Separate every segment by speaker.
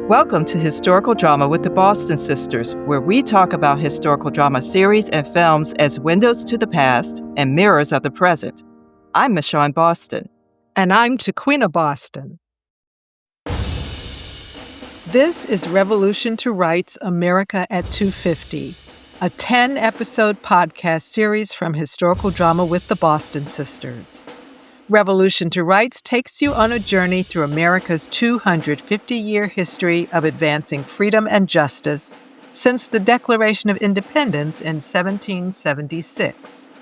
Speaker 1: Welcome to Historical Drama with the Boston Sisters, where we talk about historical drama series and films as windows to the past and mirrors of the present. I'm Michonne Boston.
Speaker 2: And I'm Tequina Boston. This is Revolution to Rights America at 250, a 10-episode podcast series from Historical Drama with the Boston Sisters. Revolution to Rights takes you on a journey through America's 250-year history of advancing freedom and justice since the Declaration of Independence in 1776.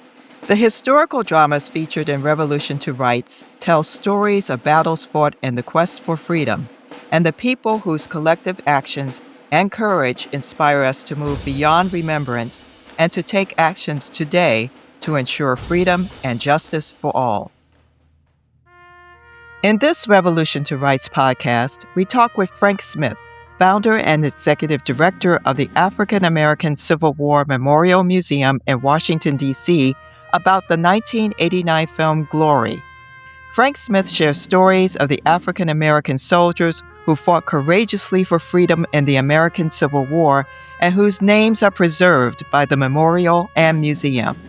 Speaker 1: The historical dramas featured in Revolution to Rights tell stories of battles fought in the quest for freedom and the people whose collective actions and courage inspire us to move beyond remembrance and to take actions today to ensure freedom and justice for all. In this Revolution to Rights podcast, we talk with Frank Smith, founder and executive director of the African American Civil War Memorial Museum in Washington, D.C., about the 1989 film Glory. Frank Smith shares stories of the African American soldiers who fought courageously for freedom in the American Civil War and whose names are preserved by the memorial and museum.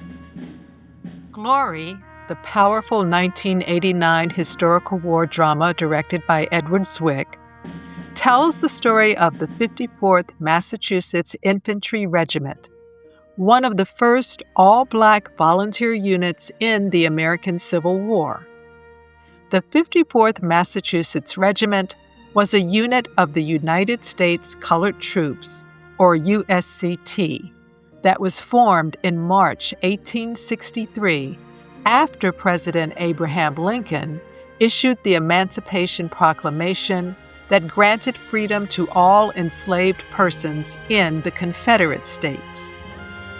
Speaker 2: Glory, the powerful 1989 historical war drama directed by Edward Zwick, tells the story of the 54th Massachusetts Infantry Regiment, one of the first all-black volunteer units in the American Civil War. The 54th Massachusetts Regiment was a unit of the United States Colored Troops, or USCT, that was formed in March 1863 after President Abraham Lincoln issued the Emancipation Proclamation that granted freedom to all enslaved persons in the Confederate States.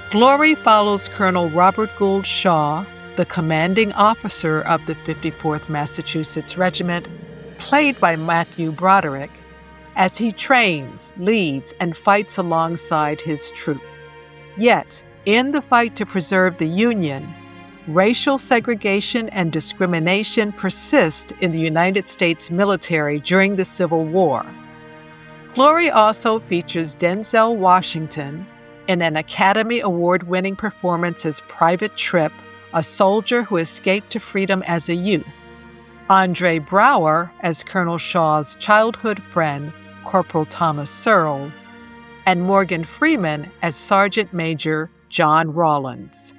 Speaker 2: Glory follows Colonel Robert Gould Shaw, the commanding officer of the 54th Massachusetts Regiment, played by Matthew Broderick, as he trains, leads, and fights alongside his troop. Yet, in the fight to preserve the Union, racial segregation and discrimination persist in the United States military during the Civil War. Glory also features Denzel Washington in an Academy Award-winning performance as Private Tripp, a soldier who escaped to freedom as a youth, Andre Braugher as Colonel Shaw's childhood friend, Cpl Thomas Searles, and Morgan Freeman as Sergeant Major John Rawlins.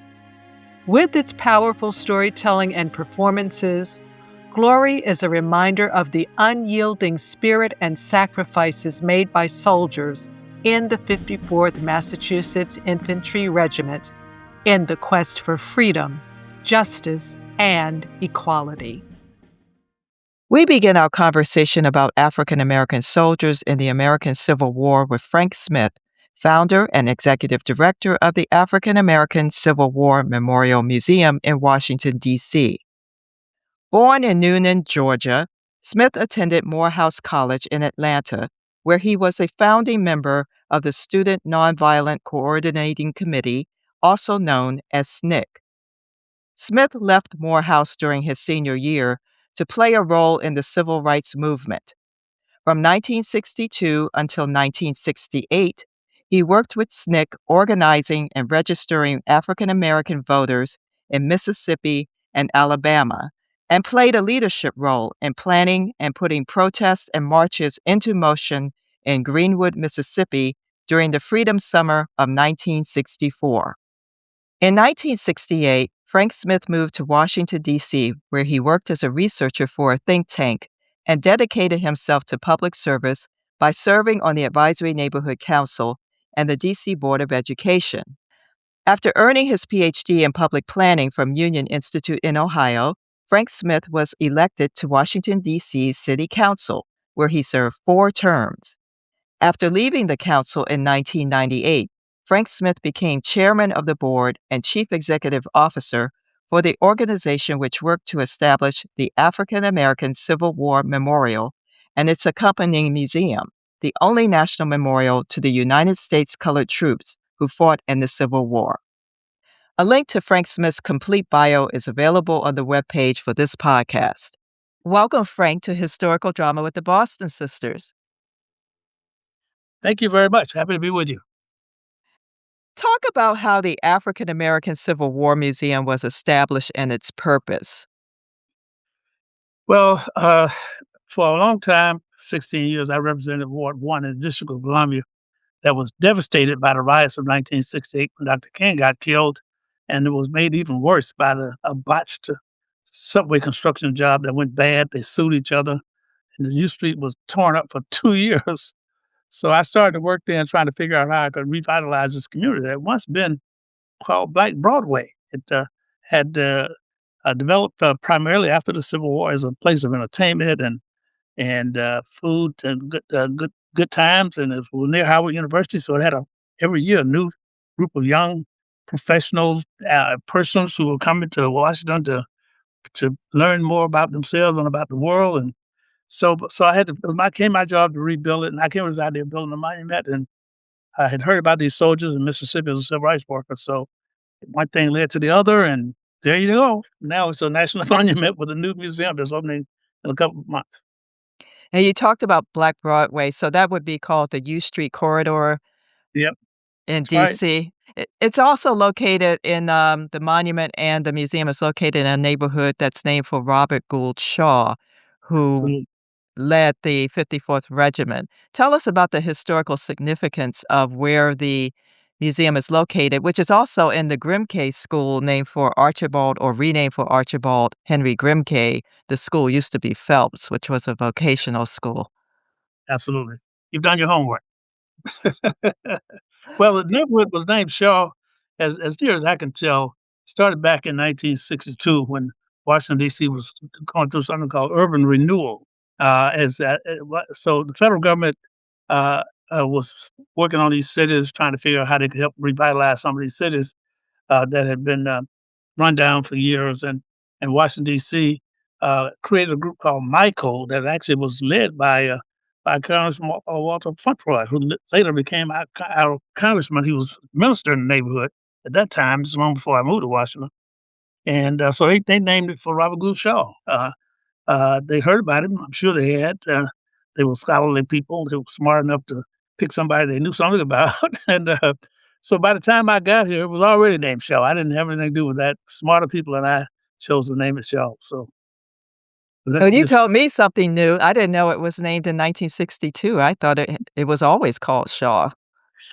Speaker 2: With its powerful storytelling and performances, Glory is a reminder of the unyielding spirit and sacrifices made by soldiers in the 54th Massachusetts Infantry Regiment in the quest for freedom, justice, and equality.
Speaker 1: We begin our conversation about African American soldiers in the American Civil War with Frank Smith, founder and executive director of the African American Civil War Memorial Museum in Washington, D.C. Born in Newnan, Georgia, Smith attended Morehouse College in Atlanta, where he was a founding member of the Student Nonviolent Coordinating Committee, also known as SNCC. Smith left Morehouse during his senior year to play a role in the civil rights movement. From 1962 until 1968, he worked with SNCC organizing and registering African American voters in Mississippi and Alabama, and played a leadership role in planning and putting protests and marches into motion in Greenwood, Mississippi during the Freedom Summer of 1964. In 1968, Frank Smith moved to Washington, D.C., where he worked as a researcher for a think tank and dedicated himself to public service by serving on the Advisory Neighborhood Council and the D.C. Board of Education. After earning his Ph.D. in public planning from Union Institute in Ohio, Frank Smith was elected to Washington, D.C. City Council, where he served 4 terms. After leaving the council in 1998, Frank Smith became chairman of the board and chief executive officer for the organization which worked to establish the African American Civil War Memorial and its accompanying museum, the only national memorial to the United States Colored Troops who fought in the Civil War. A link to Frank Smith's complete bio is available on the webpage for this podcast. Welcome, Frank, to Historical Drama with the Boston Sisters.
Speaker 3: Thank you very much. Happy to be with you.
Speaker 1: Talk about how the African American Civil War Museum was established and its purpose.
Speaker 3: Well, for a long time, 16 years, I represented Ward 1 in the District of Columbia that was devastated by the riots of 1968 when Dr. King got killed, and it was made even worse by a botched subway construction job that went bad. They sued each other, and the U Street was torn up for 2 years. So I started to work there and trying to figure out how I could revitalize this community that had once been called Black Broadway. It had developed primarily after the Civil War as a place of entertainment and food and good times, and it was near Howard University, so it had every year a new group of young professionals, persons who were coming to Washington to learn more about themselves and about the world, and so I had to. It came my job to rebuild it, and I came with this idea of building a monument, and I had heard about these soldiers in Mississippi as a civil rights worker, so one thing led to the other, and there you go. Now it's a national monument with a new museum that's opening in a couple of months.
Speaker 1: And you talked about Black Broadway, so that would be called the U Street Corridor
Speaker 3: Yep,
Speaker 1: in
Speaker 3: that's right.
Speaker 1: DC. It's also located in the monument and the museum is located in a neighborhood that's named for Robert Gould Shaw, who
Speaker 3: Absolutely.
Speaker 1: led the 54th Regiment. Tell us about the historical significance of where the museum is located, which is also in the Grimke School, named for Archibald or renamed for Archibald Henry Grimke. The school used to be Phelps, which was a vocational school.
Speaker 3: Absolutely. You've done your homework. Well, the neighborhood was named Shaw, as near as I can tell, started back in 1962 when Washington, D.C. was going through something called urban renewal. So the federal government was working on these cities, trying to figure out how they could help revitalize some of these cities that had been run down for years. And Washington, D.C. Created a group called Michael that actually was led by Congressman Walter Fauntleroy, who later became our congressman. He was minister in the neighborhood at that time. This is long before I moved to Washington. And so they named it for Robert Gould Shaw. They heard about him. I'm sure they had. They were scholarly people. They were smart enough to pick somebody they knew something about. And so by the time I got here, it was already named Shaw. I didn't have anything to do with that. Smarter people and I chose to name it Shaw. So
Speaker 1: Oh,
Speaker 3: that's
Speaker 1: you
Speaker 3: just
Speaker 1: told me something new. I didn't know it was named in 1962. I thought it was always called Shaw.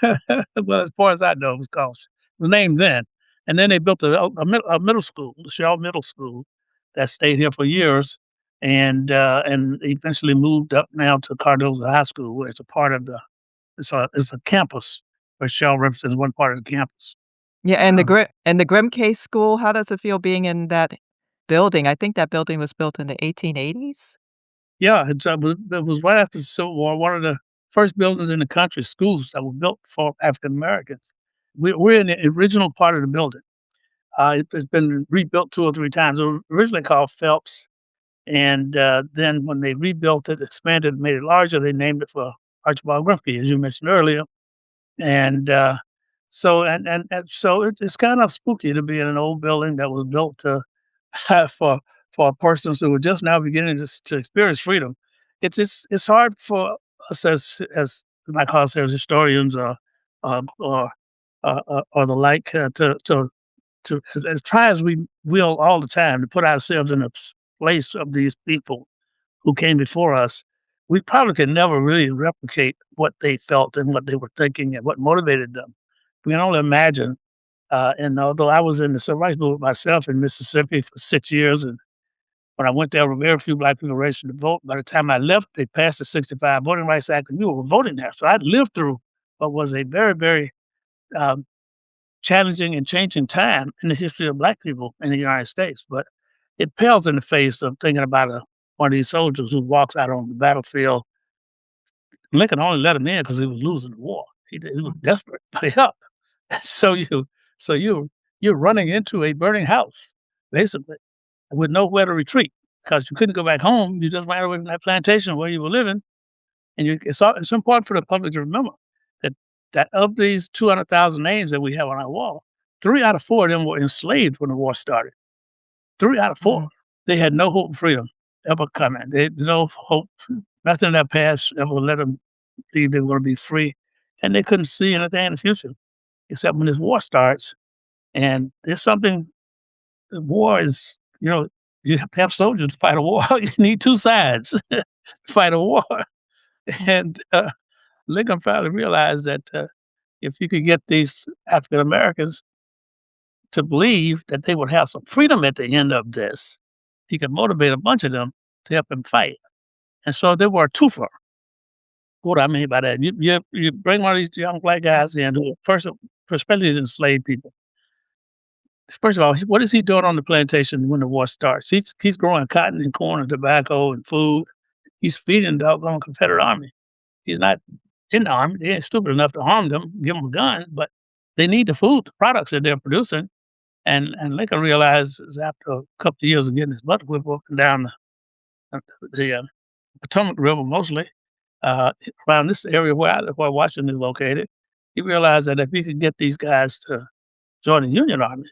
Speaker 3: well, as far as I know, it was named then. And then they built a middle school, the Shaw Middle School, that stayed here for years, and eventually moved up now to Cardozo High School, where it's a part of the it's a campus where Shaw represents one part of the campus.
Speaker 1: Yeah,
Speaker 3: Um,
Speaker 1: and the Grimke School, how does it feel being in that building? I think that building was built in the 1880s?
Speaker 3: yeah, it was right after the Civil War, one of the first buildings in the country, schools that were built for African Americans. We're in the original part of the building. It's been rebuilt 2 or 3 times. It was originally called Phelps, and then when they rebuilt it, expanded, made it larger, they named it for Archibald Grimke, as you mentioned earlier. And so it's kind of spooky to be in an old building that was built to for persons who were just now beginning to experience freedom. It's hard for us as we might call ourselves historians or the like to as try as we will all the time to put ourselves in the place of these people who came before us, we probably could never really replicate what they felt and what they were thinking and what motivated them. We can only imagine. And although I was in the civil rights movement myself in Mississippi for 6 years, and when I went there, were very few black people registered to vote. By the time I left, they passed the '65 Voting Rights Act, and we were voting there. So I'd lived through what was a very, very um, challenging and changing time in the history of black people in the United States. But it pales in the face of thinking about one of these soldiers who walks out on the battlefield. Lincoln only let him in because he was losing the war. He was desperate for help. So you're running into a burning house, basically, with nowhere to retreat because you couldn't go back home. You just ran away from that plantation where you were living, and it's important for the public to remember that of these 200,000 names that we have on our wall, 3 out of 4 of them were enslaved when the war started. 3 out of 4.
Speaker 1: Mm.
Speaker 3: They had no hope of freedom ever coming. They had no hope. Nothing in their past ever let them. believed they were going to be free, and they couldn't see anything in the future except when this war starts. And there's something. The war is, you have to have soldiers to fight a war. You need two sides to fight a war, and Lincoln finally realized that if you could get these African Americans to believe that they would have some freedom at the end of this, he could motivate a bunch of them to help him fight. And so they were a twofer. What I mean by that, you bring one of these young black guys in who first, especially these enslaved people. First of all, what is he doing on the plantation when the war starts? He's growing cotton and corn and tobacco and food. He's feeding the doggone Confederate Army. He's not in the Army. They ain't stupid enough to arm them, give them a gun, but they need the food, the products that they're producing. And Lincoln realizes after a couple of years of getting his butt whipped up and down the Potomac River mostly, around this area where Washington is located, he realized that if he could get these guys to join the Union Army,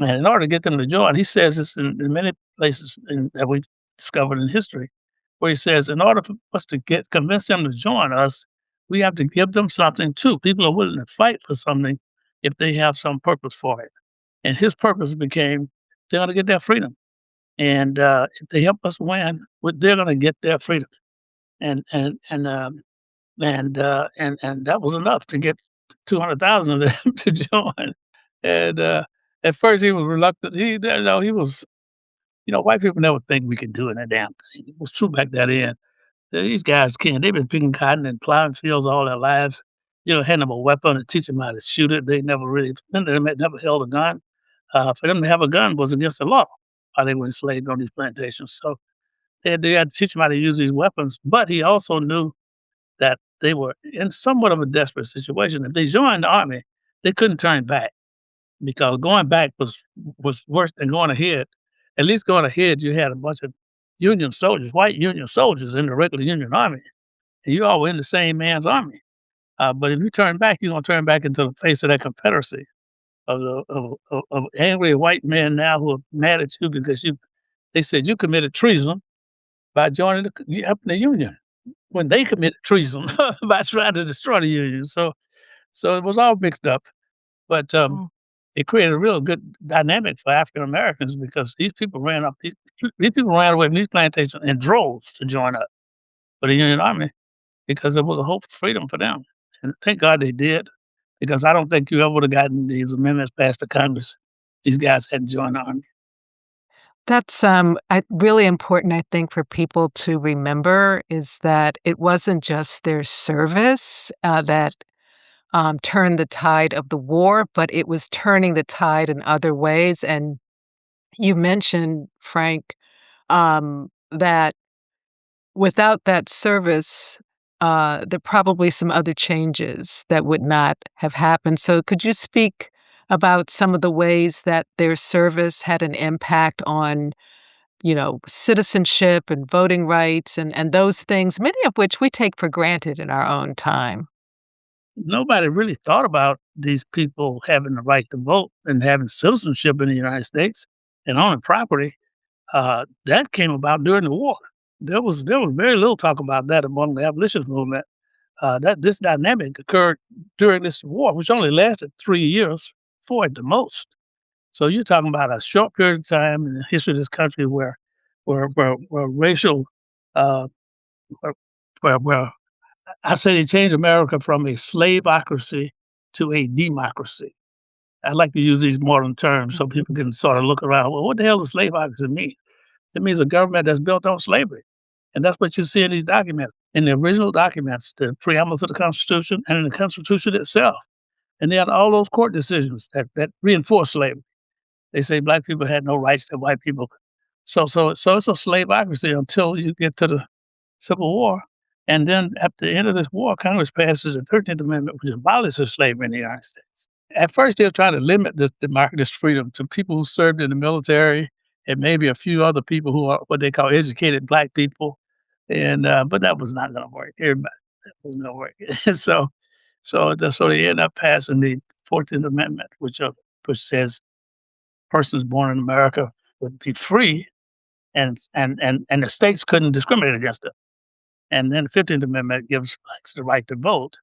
Speaker 3: and in order to get them to join, he says this in many places that we've discovered in history, where he says, in order for us to convince them to join us, we have to give them something too. People are willing to fight for something if they have some purpose for it. And his purpose became they're going to get their freedom, and if they help us win, they're going to get their freedom. And and and um, and that was enough to get 200,000 of them to join. And at first, he was reluctant. He was, white people never think we can do it, that damn thing. It was true back then. These guys can't. They've been picking cotton and plowing fields all their lives. Hand them a weapon and teach them how to shoot it. They never really, many of them had never held a gun. For them to have a gun was against the law while they were enslaved on these plantations. So they had to teach them how to use these weapons. But he also knew that they were in somewhat of a desperate situation. If they joined the army, they couldn't turn back because going back was worse than going ahead. At least going ahead, you had a bunch of Union soldiers, white Union soldiers in the regular Union Army, and you all were in the same man's army. But if you turn back, you're going to turn back into the face of that Confederacy of angry white men now who are mad at you because they said you committed treason by joining the Union when they committed treason by trying to destroy the Union. So it was all mixed up. But it created a real good dynamic for African Americans because these people ran away from these plantations in droves to join up for the Union Army because there was a hope for freedom for them. And thank God they did, because I don't think you ever would have gotten these amendments passed to Congress. These guys hadn't joined the Army.
Speaker 2: That's really important, I think, for people to remember is that it wasn't just their service that turned the tide of the war, but it was turning the tide in other ways. And you mentioned, Frank, that without that service, there are probably some other changes that would not have happened. So could you speak about some of the ways that their service had an impact on, citizenship and voting rights and those things, many of which we take for granted in our own time?
Speaker 3: Nobody really thought about these people having the right to vote and having citizenship in the United States and owning property. That came about during the war. There was very little talk about that among the abolitionist movement. That this dynamic occurred during this war, which only lasted 3 years, 4 at the most. So you're talking about a short period of time in the history of this country where racial, uh, where I say they changed America from a slaveocracy to a democracy. I like to use these modern terms so people can sort of look around. Well, what the hell does slaveocracy mean? It means a government that's built on slavery. And that's what you see in these documents, in the original documents, the preamble to the Constitution and in the Constitution itself. And then all those court decisions that reinforce slavery. They say black people had no rights that white people. So it's a slaveocracy until you get to the Civil War. And then at the end of this war, Congress passes the 13th Amendment, which abolishes slavery in the United States. At first, they were trying to limit this freedom to people who served in the military and maybe a few other people who are what they call educated black people. And but that was not going to work. Everybody, that was going to work. So they end up passing the 14th Amendment, which says persons born in America would be free, and the states couldn't discriminate against them. And then the 15th Amendment gives blacks the right to vote,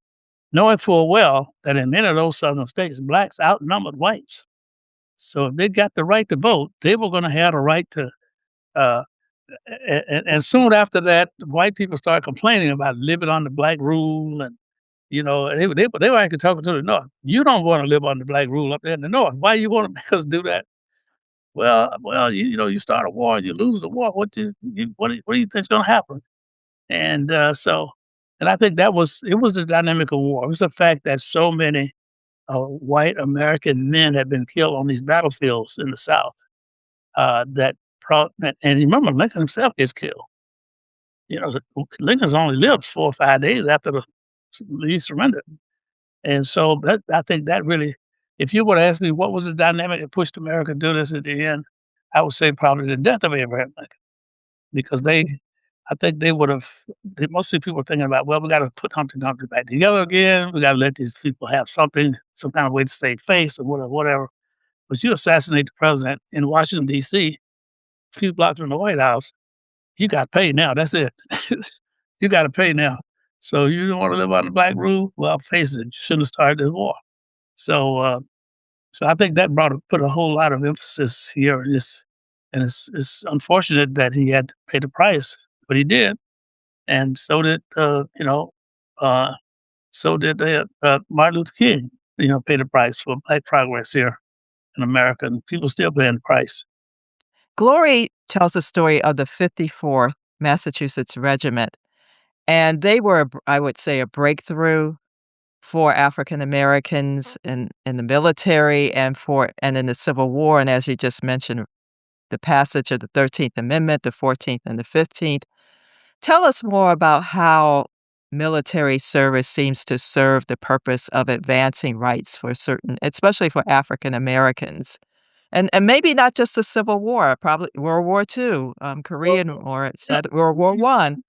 Speaker 3: knowing full well that in many of those southern states, blacks outnumbered whites. So if they got the right to vote, they were going to have the right to. Uh, and soon after that, white people started complaining about living under black rule, and they were actually talking to the North. You don't want to live under black rule up there in the North. Why you want to make us do that? Well, you start a war, you lose the war. What do you think's going to happen? And and I think it was the dynamic of war. It was the fact that so many white American men had been killed on these battlefields in the South. That and remember, Lincoln himself gets killed. Lincoln's only lived 4 or 5 days after he surrendered, and so I think that really, if you would ask me what was the dynamic that pushed America to do this at the end, I would say probably the death of Abraham Lincoln, because I think they would have. Mostly people were thinking about, well, we got to put Humpty Dumpty back together again. We got to let these people have something, some kind of way to save face or whatever. But you assassinate the president in Washington D.C., a few blocks from the White House, you got paid now. That's it. You got to pay now. So you don't want to live under black rule? Well, face it, you shouldn't have started this war. So, so I think that put a whole lot of emphasis here. And it's unfortunate that he had to pay the price, but he did, and so did uh, Martin Luther King. Pay the price for black progress here in America, and people still paying the price.
Speaker 1: Glory tells the story of the 54th Massachusetts Regiment, and they were, I would say, a breakthrough for African Americans in the military and in the Civil War. And as you just mentioned, the passage of the 13th Amendment, the 14th and the 15th. Tell us more about how military service seems to serve the purpose of advancing rights for certain, especially for African Americans. And maybe not just the Civil War, probably World War II, Korean War,
Speaker 3: Yeah,
Speaker 1: World War One,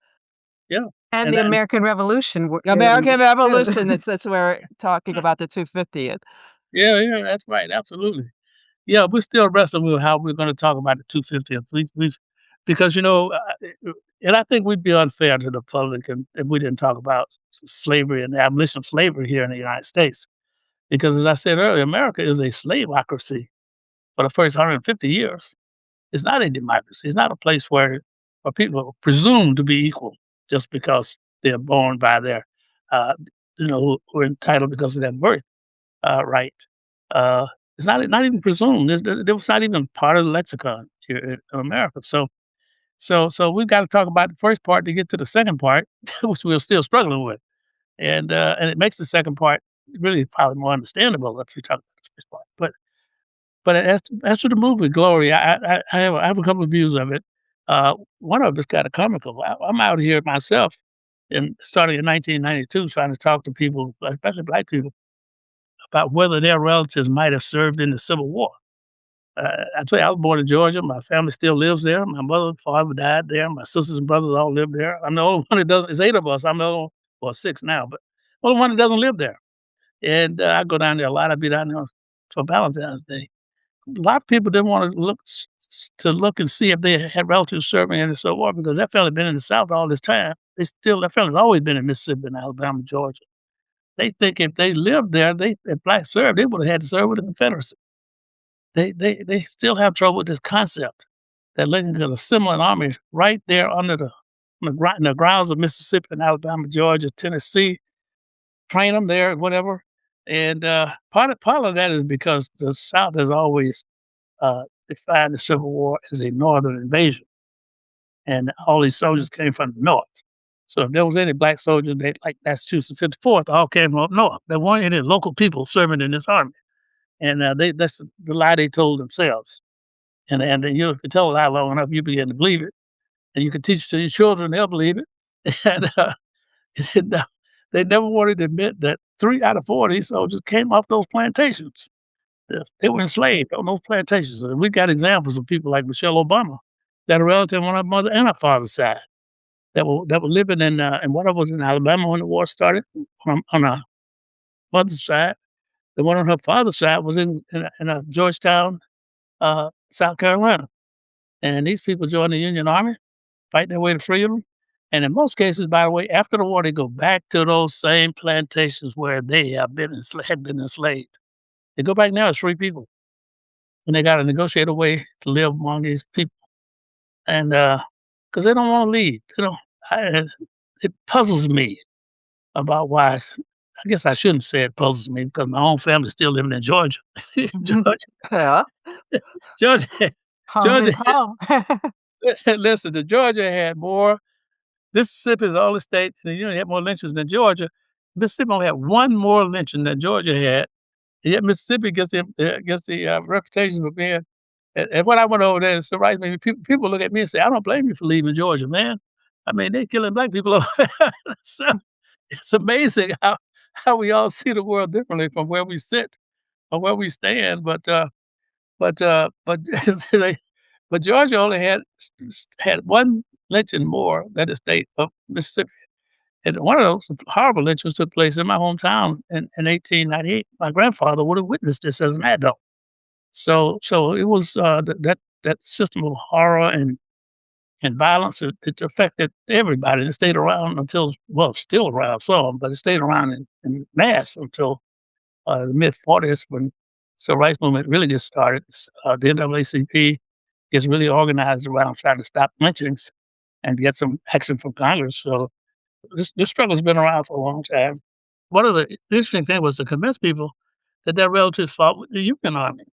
Speaker 3: yeah,
Speaker 2: And
Speaker 3: and
Speaker 2: the
Speaker 3: that,
Speaker 2: American Revolution.
Speaker 1: American Revolution. That's we're talking about the 250th.
Speaker 3: yeah, that's right, absolutely. Yeah, we're still wrestling with how we're going to talk about the 250th. Because and I think we'd be unfair to the public if we didn't talk about slavery and the abolition of slavery here in the United States. Because as I said earlier, America is a slaveocracy for the first 150 years. It's not a democracy. It's not a place where people are presumed to be equal just because they're born by their, uh, who are entitled because of their birth right. Uh, it's not even presumed. There was not even part of the lexicon here in America. So we've got to talk about the first part to get to the second part, which we're still struggling with, and it makes the second part really probably more understandable if we talk about the first part. But as to the movie Glory, I have a couple of views of it. One of it's kind of comical. I'm out here myself, starting in 1992, trying to talk to people, especially black people, about whether their relatives might have served in the Civil War. I tell you, I was born in Georgia. My family still lives there. My mother and father died there. My sisters and brothers all live there. I'm the only one that doesn't. It's 8 of us. I'm the only one, well, 6 now, but only one that doesn't live there. And I go down there a lot. I be down there for Valentine's Day. A lot of people didn't want to look and see if they had relatives serving in the Civil War because that family been in the South all this time. That family's always been in Mississippi and Alabama, Georgia. They think if they lived there, if blacks served, they would have had to serve with the Confederacy. They still have trouble with this concept that Lincoln could assemble an army right there under the grounds of Mississippi and Alabama, Georgia, Tennessee, train them there, whatever. And part of that is because the South has always defined the Civil War as a Northern invasion, and all these soldiers came from the North. So if there was any black soldiers, like Massachusetts 54th, all came from up north. There weren't any local people serving in this army. And that's the lie they told themselves. And if you tell a lie long enough, you begin to believe it. And you can teach it to your children, they'll believe it. And they never wanted to admit that 3 out of 4 of these soldiers came off those plantations. They were enslaved on those plantations. And we got examples of people like Michelle Obama, that are relative on her mother and her father's side, that were living in one of us in Alabama when the war started on her mother's side. The one on her father's side was in Georgetown, South Carolina. And these people joined the Union Army, fighting their way to freedom. And in most cases, by the way, after the war, they go back to those same plantations where they have been had been enslaved. They go back now as free people, and they got to negotiate a way to live among these people, and because they don't want to leave. They don't. It puzzles me about why. I guess I shouldn't say it puzzles me because my own family's still living in Georgia. Georgia,
Speaker 1: Yeah.
Speaker 3: Georgia,
Speaker 2: Home is
Speaker 3: Georgia.
Speaker 2: home.
Speaker 3: Listen, the Georgia had more. Mississippi is the only state in the union that had more lynchings than Georgia. Mississippi only had one more lynching than Georgia had. Yet Mississippi gets the reputation for being. And when I went over there and civil rights movement, people look at me and say, "I don't blame you for leaving Georgia, man. I mean, they're killing black people over there." So it's amazing how we all see the world differently from where we sit or where we stand. But but Georgia only had one lynching more than the state of Mississippi. And one of those horrible lynchings took place in my hometown in 1898. My grandfather would have witnessed this as an adult. So it was that system of horror and violence. It affected everybody. It stayed around until still around some, but it stayed around in mass until the mid '40s when civil rights movement really gets started. The NAACP gets really organized around trying to stop lynchings and get some action from Congress. So this struggle's been around for a long time. One of the interesting things was to convince people that their relatives fought with the Union Army.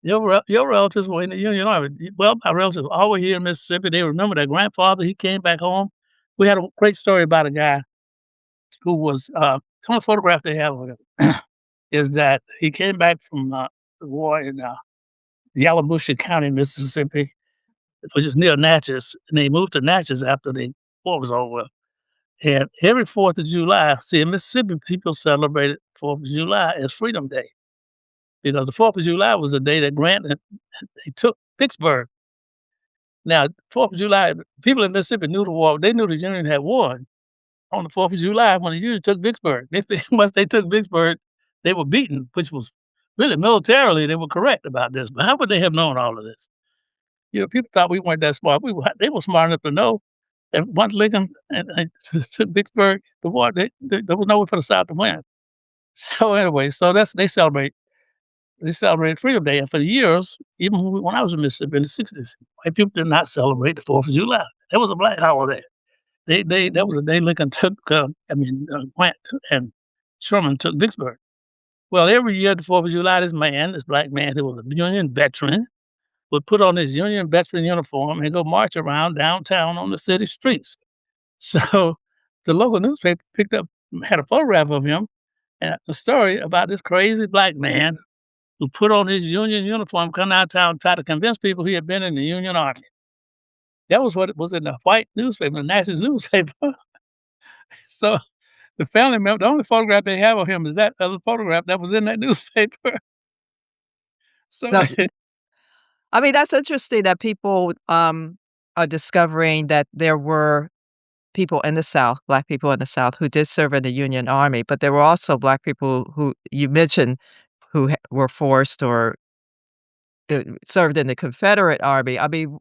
Speaker 3: Your relatives were in the Union Army. Well, my relatives all were here in Mississippi. They remember their grandfather. He came back home. We had a great story about a guy who was the only photograph they have of him is that he came back from the war in Yallabusha County, Mississippi, which is near Natchez, and they moved to Natchez after the war was over. And every 4th of July, see, in Mississippi, people celebrated 4th of July as Freedom Day because the 4th of July was the day that Grant he took Vicksburg. Now, 4th of July, people in Mississippi knew the war. They knew the Union had won on the 4th of July when the Union took Vicksburg. Once they took Vicksburg, they were beaten, which was really militarily, they were correct about this. But how would they have known all of this? People thought we weren't that smart. They were smart enough to know that once Lincoln and took Vicksburg, the war, there was nowhere for the South to win. So anyway, so they celebrated Freedom Day, and for years, even when I was in Mississippi in the '60s, white people did not celebrate the 4th of July. That was a black holiday. That was the day Lincoln took. Grant and Sherman took Vicksburg. Well, every year, the 4th of July, this black man who was a Union veteran, would put on his Union veteran uniform and go march around downtown on the city streets. So the local newspaper had a photograph of him and a story about this crazy black man who put on his Union uniform, come downtown, try to convince people he had been in the Union Army. That was what it was in the white newspaper, the Natchez newspaper. So the family member, the only photograph they have of him is that other photograph that was in that newspaper. So
Speaker 1: So, I mean, that's interesting that people are discovering that there were people in the South, Black people in the South, who did serve in the Union Army, but there were also Black people who you mentioned who were forced or served in the Confederate Army. I mean,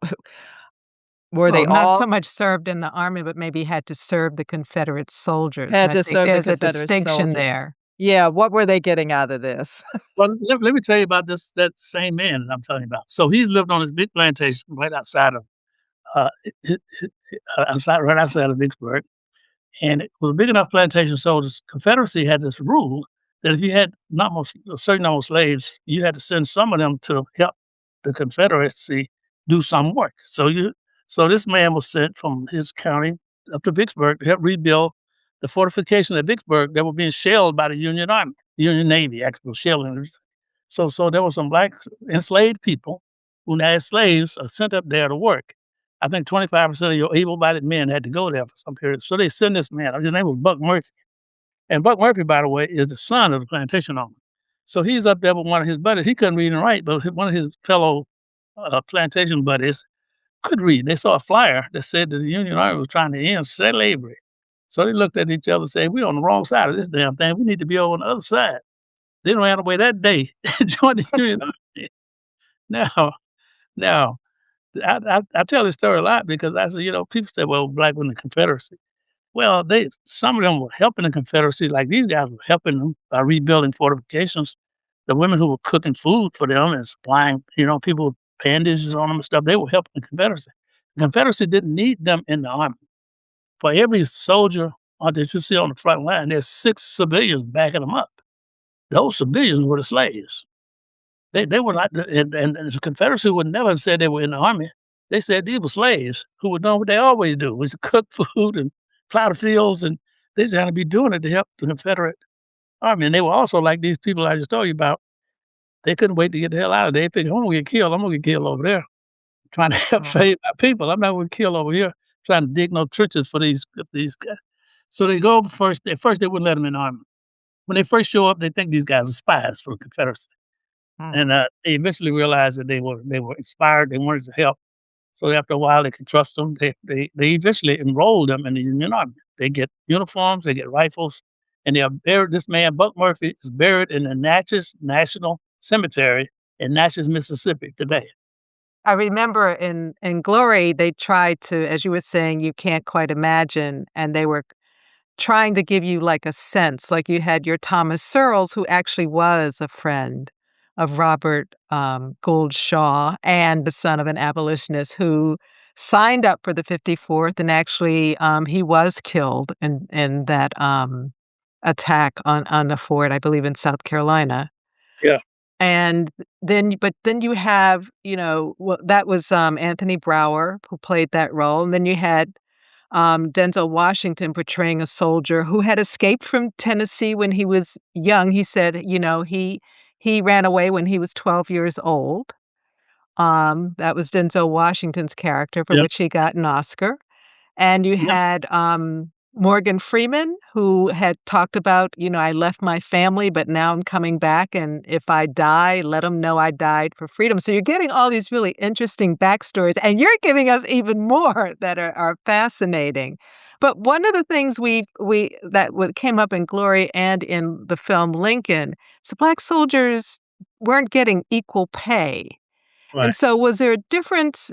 Speaker 1: were they
Speaker 2: Well, not
Speaker 1: all
Speaker 2: so much served in the army, but maybe had to serve the Confederate soldiers, and
Speaker 1: had
Speaker 2: I
Speaker 1: to
Speaker 2: think
Speaker 1: serve the
Speaker 2: there's a
Speaker 1: Confederate
Speaker 2: distinction
Speaker 1: soldiers?
Speaker 2: there.
Speaker 1: Yeah, what were they getting out of this?
Speaker 3: well, let me tell you about that same man that I'm telling you about. So he's lived on this big plantation right outside of uh, right outside of Vicksburg. And it was a big enough plantation, so the Confederacy had this rule that if you had a certain number of slaves, you had to send some of them to help the Confederacy do some work. So this man was sent from his county up to Vicksburg to help rebuild the fortifications at Vicksburg that were being shelled by the Union Army, the Union Navy, actually shelling. So there were some black enslaved people who now had slaves are sent up there to work. I think 25% of your able-bodied men had to go there for some period. So they send this man. His name was Buck Murphy. And Buck Murphy, by the way, is the son of the plantation owner. So he's up there with one of his buddies. He couldn't read and write, but one of his fellow plantation buddies could read. They saw a flyer that said that the Union Army was trying to end slavery. So they looked at each other and said, "We're on the wrong side of this damn thing. We need to be over on the other side." They ran away that day and joined the Union Army. Now, now, I tell this story a lot because I said, people say, "Well, black were in the Confederacy." Well, some of them were helping the Confederacy, like these guys were helping them by rebuilding fortifications. The women who were cooking food for them and supplying, people with bandages on them and stuff, they were helping the Confederacy. The Confederacy didn't need them in the army. For every soldier that you see on the front line, there's 6 civilians backing them up. Those civilians were the slaves. They were not, and the Confederacy would never have said they were in the army. They said these were slaves who were doing what they always do, was to cook food and plow the fields, and they just had to be doing it to help the Confederate army. And they were also like these people I just told you about. They couldn't wait to get the hell out of there. They figured, I'm gonna get killed. I'm gonna get killed over there, trying to help
Speaker 1: Mhm.
Speaker 3: save my people. I'm not gonna kill over here, trying to dig no trenches for these guys. So they go first. At first, they wouldn't let them in the army. When they first show up, they think these guys are spies for the Confederacy.
Speaker 1: Mm.
Speaker 3: And, they eventually realized that they were inspired, they wanted to help. So after a while, they could trust them. They eventually enrolled them in the Union Army. They get uniforms, they get rifles, and they are buried. This man, Buck Murphy, is buried in the Natchez National Cemetery in Natchez, Mississippi today.
Speaker 2: I remember in Glory, they tried to, as you were saying, you can't quite imagine, and they were trying to give you, like, a sense, like, you had your Thomas Searles, who actually was a friend of Robert, Gould Shaw, and the son of an abolitionist who signed up for the 54th, and actually, he was killed in that, attack on the fort, I believe in South Carolina.
Speaker 3: Yeah.
Speaker 2: And then you have, well, that was, Anthony Braugher who played that role, and then you had, Denzel Washington portraying a soldier who had escaped from Tennessee when he was young. He said, he ran away when he was 12 years old. That was Denzel Washington's character for
Speaker 3: Yeah.
Speaker 2: which he got an Oscar. And you
Speaker 3: Yeah.
Speaker 2: had, Morgan Freeman, who had talked about, "I left my family, but now I'm coming back, and if I die, let them know I died for freedom." So you're getting all these really interesting backstories, and you're giving us even more that are fascinating. But one of the things we that what came up in Glory and in the film Lincoln is the black soldiers weren't getting equal pay.
Speaker 3: Right.
Speaker 2: And so was there a difference,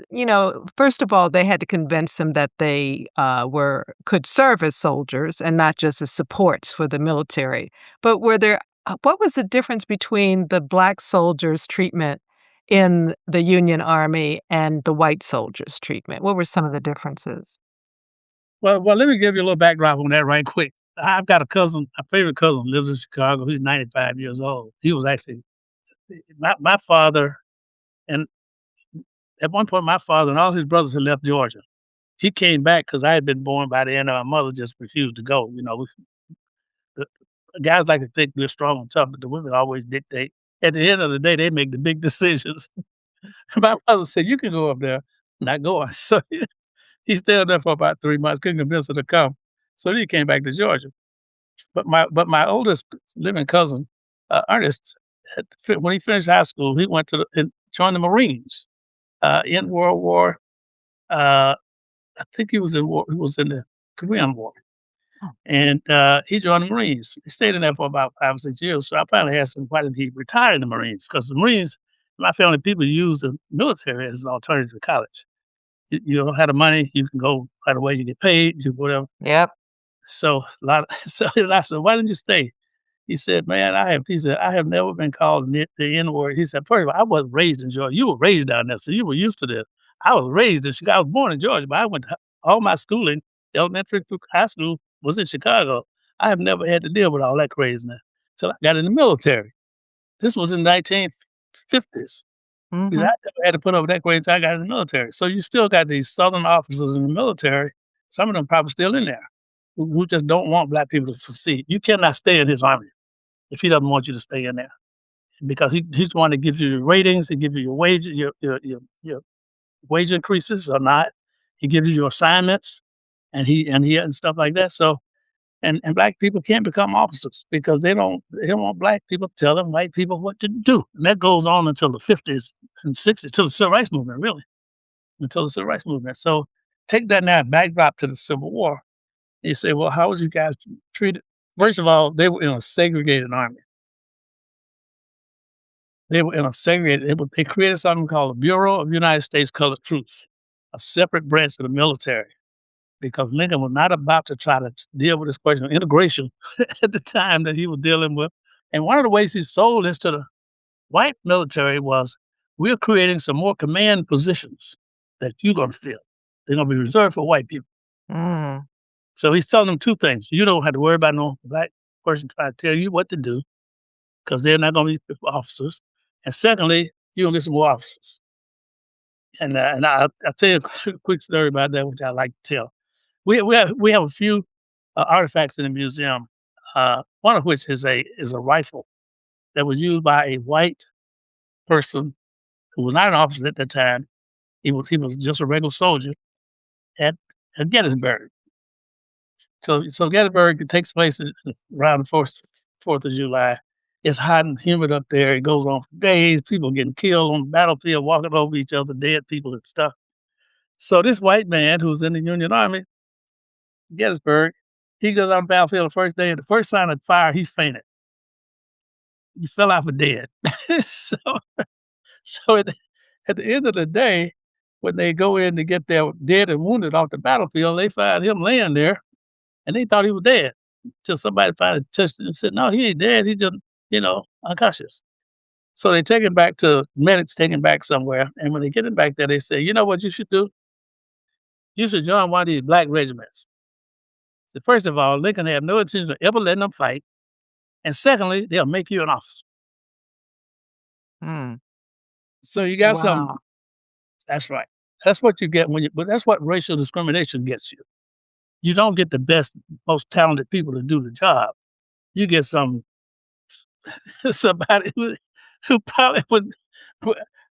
Speaker 2: first of all, they had to convince them that they, could serve as soldiers and not just as supports for the military. But what was the difference between the black soldiers' treatment in the Union Army and the white soldiers' treatment? What were some of the differences?
Speaker 3: Well, let me give you a little background on that right quick. I've got a cousin, a favorite cousin, lives in Chicago. He's 95 years old. He was actually my father, and at one point, my father and all his brothers had left Georgia. He came back because I had been born by the end, my mother just refused to go. The guys like to think we're strong and tough, but the women always dictate. At the end of the day, they make the big decisions. My father said, "You can go up there." Not going. So he stayed there for about 3 months, couldn't convince her to come. So then he came back to Georgia. But my oldest living cousin, Ernest, when he finished high school, he went and joined the Marines in World War. Uh, I think he was in war. He was in the Korean War,
Speaker 2: Oh.
Speaker 3: and he joined the Marines. He stayed in there for about 5 or 6 years. So I finally asked him why did he retire in the Marines? Because the Marines, my family people use the military as an alternative to college. You don't have the money, you can go right away. You get paid, do whatever.
Speaker 1: Yep.
Speaker 3: So a lot. So I said, why didn't you stay? He said, "Man, I have never been called the N word." He said, "First of all, I wasn't raised in Georgia. You were raised down there, so you were used to this. I was raised in Chicago. I was born in Georgia, but I went to all my schooling, elementary through high school, was in Chicago. I have never had to deal with all that craziness till I got in the military. This was in 1950s. He said,
Speaker 1: Mhm.
Speaker 3: I never had to put up with that crazy until I got in the military." So you still got these Southern officers in the military, some of them probably still in there, who just don't want black people to succeed. You cannot stay in his army if he doesn't want you to stay in there because he's the one that gives you your ratings, he gives you your wages, your wage increases or not. He gives you your assignments and stuff like that. So and black people can't become officers because they don't want black people telling white people what to do. And that goes on until the 50s and 60s, till the civil rights movement, really, until the civil rights movement. So take that now backdrop to the Civil War. You say, well, how was you guys treated? First of all, they were in a segregated army. They were in a segregated. They created something called the Bureau of United States Colored Troops, a separate branch of the military, because Lincoln was not about to try to deal with this question of integration at the time that he was dealing with. And one of the ways he sold this to the white military was, we're creating some more command positions that you're going to fill. They're going to be reserved for white people.
Speaker 1: Mm.
Speaker 3: So he's telling them two things. You don't have to worry about no black person trying to tell you what to do, because they're not going to be officers. And secondly, you're going to get some more officers. And I'll tell you a quick story about that, which I like to tell. We have a few artifacts in the museum, one of which is a rifle that was used by a white person who was not an officer at that time. He was just a regular soldier at Gettysburg. So Gettysburg, it takes place around the 4th of July. It's hot and humid up there. It goes on for days. People getting killed on the battlefield, walking over each other, dead people and stuff. So this white man who's in the Union Army, Gettysburg, he goes on the battlefield the first day, and the first sign of fire, he fainted. He fell out for dead. so so at the end of the day, when they go in to get their dead and wounded off the battlefield, they find him laying there, and they thought he was dead until somebody finally touched him and said, "No, he ain't dead. He just, unconscious." So they take him back to medics, take him back somewhere, and when they get him back there, they say, "You know what you should do? You should join one of these black regiments." So first of all, Lincoln had no intention of ever letting them fight, and secondly, they'll make you an officer.
Speaker 1: Mm.
Speaker 3: So you got something.
Speaker 2: Wow.
Speaker 3: That's right. That's what you get but that's what racial discrimination gets you. You don't get the best, most talented people to do the job. You get somebody who probably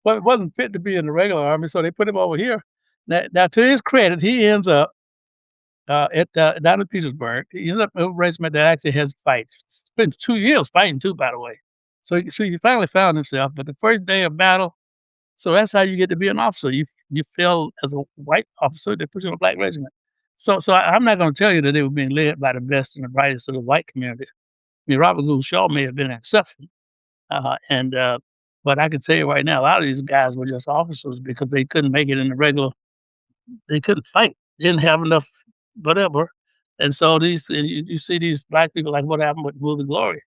Speaker 3: wasn't fit to be in the regular army, so they put him over here. Now to his credit, he ends up down in Petersburg. He ends up in a regiment that actually has to fight. Spends 2 years fighting too, by the way. So he finally found himself. But the first day of battle, so that's how you get to be an officer. You fail as a white officer, they put you in a black regiment. So I'm not going to tell you that they were being led by the best and the brightest of the white community. I mean, Robert Gould Shaw may have been an exception, but I can tell you right now, a lot of these guys were just officers because they couldn't make it in the regular. They couldn't fight. They didn't have enough whatever. And so you see these black people, like what happened with the movie Glory.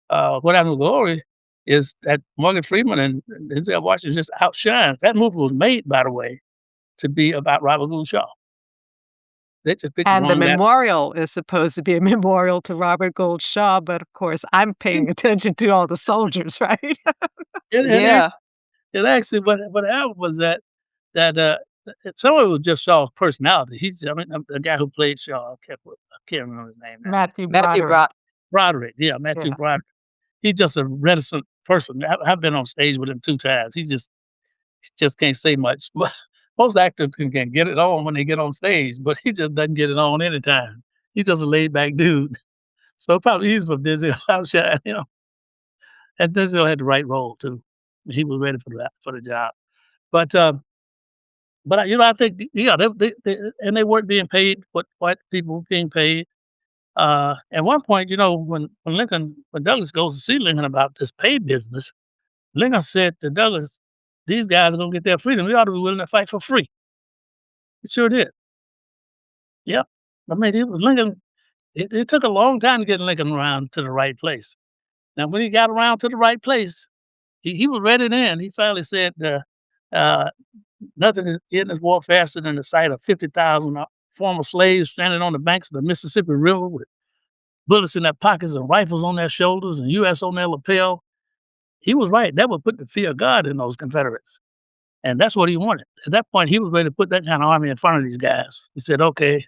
Speaker 3: What happened with Glory is that Morgan Freeman and Denzel Washington just outshines. That movie was made, by the way, to be about Robert Gould Shaw. They just picked the
Speaker 2: And the
Speaker 3: wrong guy.
Speaker 2: memorial is supposed to be a memorial to Robert Gould Shaw, but of course, I'm paying attention to all the soldiers, right?
Speaker 3: It
Speaker 1: Yeah.
Speaker 3: actually, what happened was that some of it was just Shaw's personality. The guy who played Shaw, I can't remember his name now.
Speaker 2: Matthew
Speaker 1: Matthew
Speaker 2: Broderick.
Speaker 3: Broderick, yeah, Matthew
Speaker 2: Yeah.
Speaker 3: Broderick. He's just a reticent person. I've been on stage with him 2 times. He just can't say much. But most actors can get it on when they get on stage, but he just doesn't get it on anytime. He's just a laid back dude. So probably he's from Denzel outshine him. And Denzel had the right role too. He was ready for the job. But I think they weren't being paid what white people were being paid. At one point, when Douglas goes to see Lincoln about this pay business, Lincoln said to Douglas, "These guys are gonna get their freedom. We ought to be willing to fight for free." He sure did. Yep. I mean, Lincoln. It took a long time to get Lincoln around to the right place. Now, when he got around to the right place, he was ready then. He finally said, uh, "Nothing is in this war faster than the sight of 50,000 former slaves standing on the banks of the Mississippi River with bullets in their pockets and rifles on their shoulders and U.S. on their lapel." He was right. That would put the fear of God in those Confederates. And that's what he wanted. At that point, he was ready to put that kind of army in front of these guys. He said, "Okay,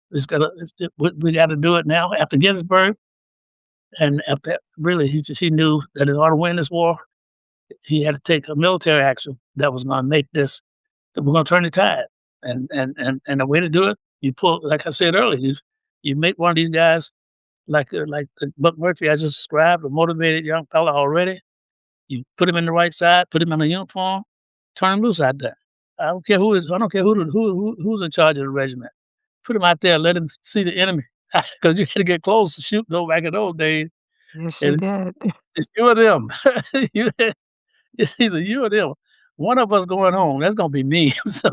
Speaker 3: we got to do it now." After Gettysburg, and after really, he knew that in order to win this war, he had to take a military action that was going to make this, that we're going to turn the tide. And the way to do it, you pull, like I said earlier, you make one of these guys like Buck Murphy I just described, a motivated young fella already. You put him in the right side, put him in a uniform, turn him loose out there. I don't care I don't care who's in charge of the regiment. Put him out there, let him see the enemy. Because you had to get close to shoot though back in those days.
Speaker 2: Yes, you
Speaker 3: And
Speaker 2: did.
Speaker 3: it's few of them. You It's either you or them. One of us going home. That's gonna be me. So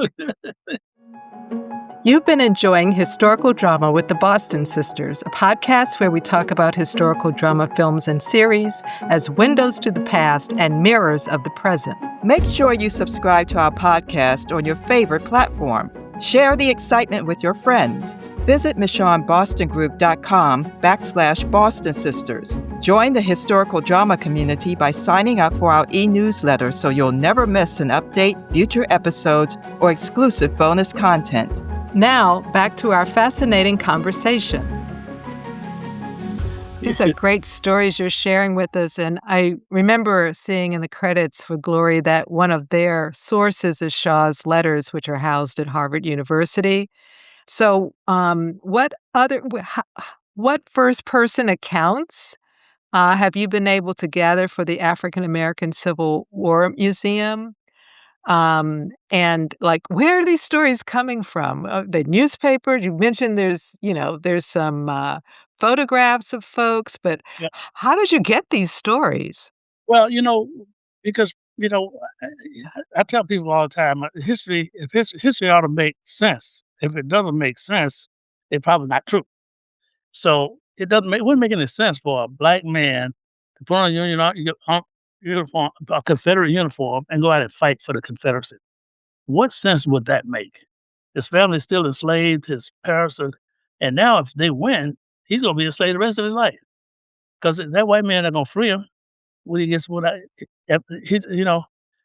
Speaker 2: You've been enjoying Historical Drama with the Boston Sisters, a podcast where we talk about historical drama films and series as windows to the past and mirrors of the present.
Speaker 1: Make sure you subscribe to our podcast on your favorite platform. Share the excitement with your friends. Visit MichonneBostonGroup.com/Boston Sisters. Join the historical drama community by signing up for our e-newsletter so you'll never miss an update, future episodes, or exclusive bonus content.
Speaker 2: Now, back to our fascinating conversation. These are great stories you're sharing with us, and I remember seeing in the credits for Glory that one of their sources is Shaw's letters, which are housed at Harvard University. So, what first-person accounts have you been able to gather for the African American Civil War Museum? And like, where are these stories coming from? The newspaper, you mentioned there's some photographs of folks, but
Speaker 3: yeah.
Speaker 2: how did you get these stories?
Speaker 3: Well, because I tell people all the time, history ought to make sense. If it doesn't make sense, it's probably not true. So wouldn't make any sense for a black man to put on a uniform, a Confederate uniform, and go out and fight for the Confederacy. What sense would that make? His family's still enslaved. His parents are, and now if they win, he's going to be enslaved the rest of his life because that white man not going to free him when he gets what he's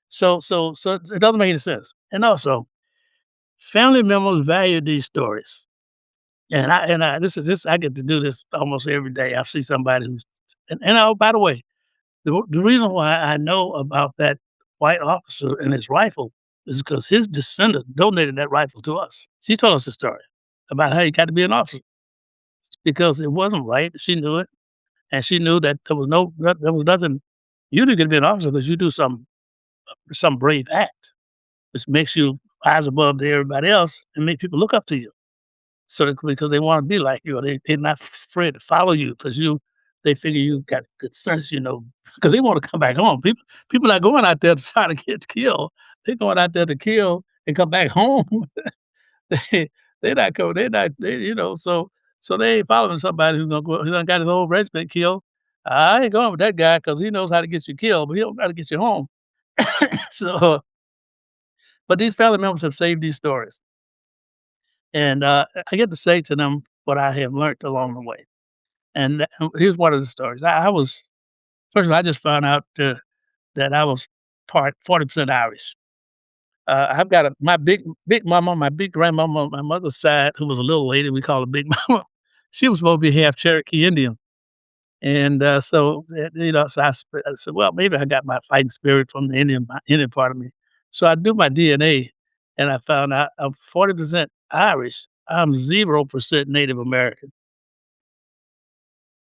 Speaker 3: So it doesn't make any sense. And also, family members value these stories. And I get to do this almost every day. I see somebody who's by the way, the reason why I know about that white officer and his rifle is because his descendant donated that rifle to us. She told us the story about how he got to be an officer because it wasn't right. She knew it, and she knew that there was nothing. You didn't get to be an officer because you do some brave act, which makes you rise above everybody else and make people look up to you. Because they want to be like you, or they're not afraid to follow you because they figure you got good sense, because they want to come back home. People not going out there to try to get killed. They're going out there to kill and come back home. They're not going. So they ain't following somebody who's gonna go. Who done got his whole regiment killed. I ain't going with that guy because he knows how to get you killed, but he don't know how to get you home. So, but these family members have saved these stories. And I get to say to them what I have learned along the way. And here's one of the stories. First of all, I just found out that I was 40% Irish. I've got my big mama, my big grandmama on my mother's side, who was a little lady, we call her Big Mama. She was supposed to be half Cherokee Indian. And so I said, well, maybe I got my fighting spirit from the Indian part of me. So I do my DNA, and I found out I'm 40% Irish. I'm 0% Native American.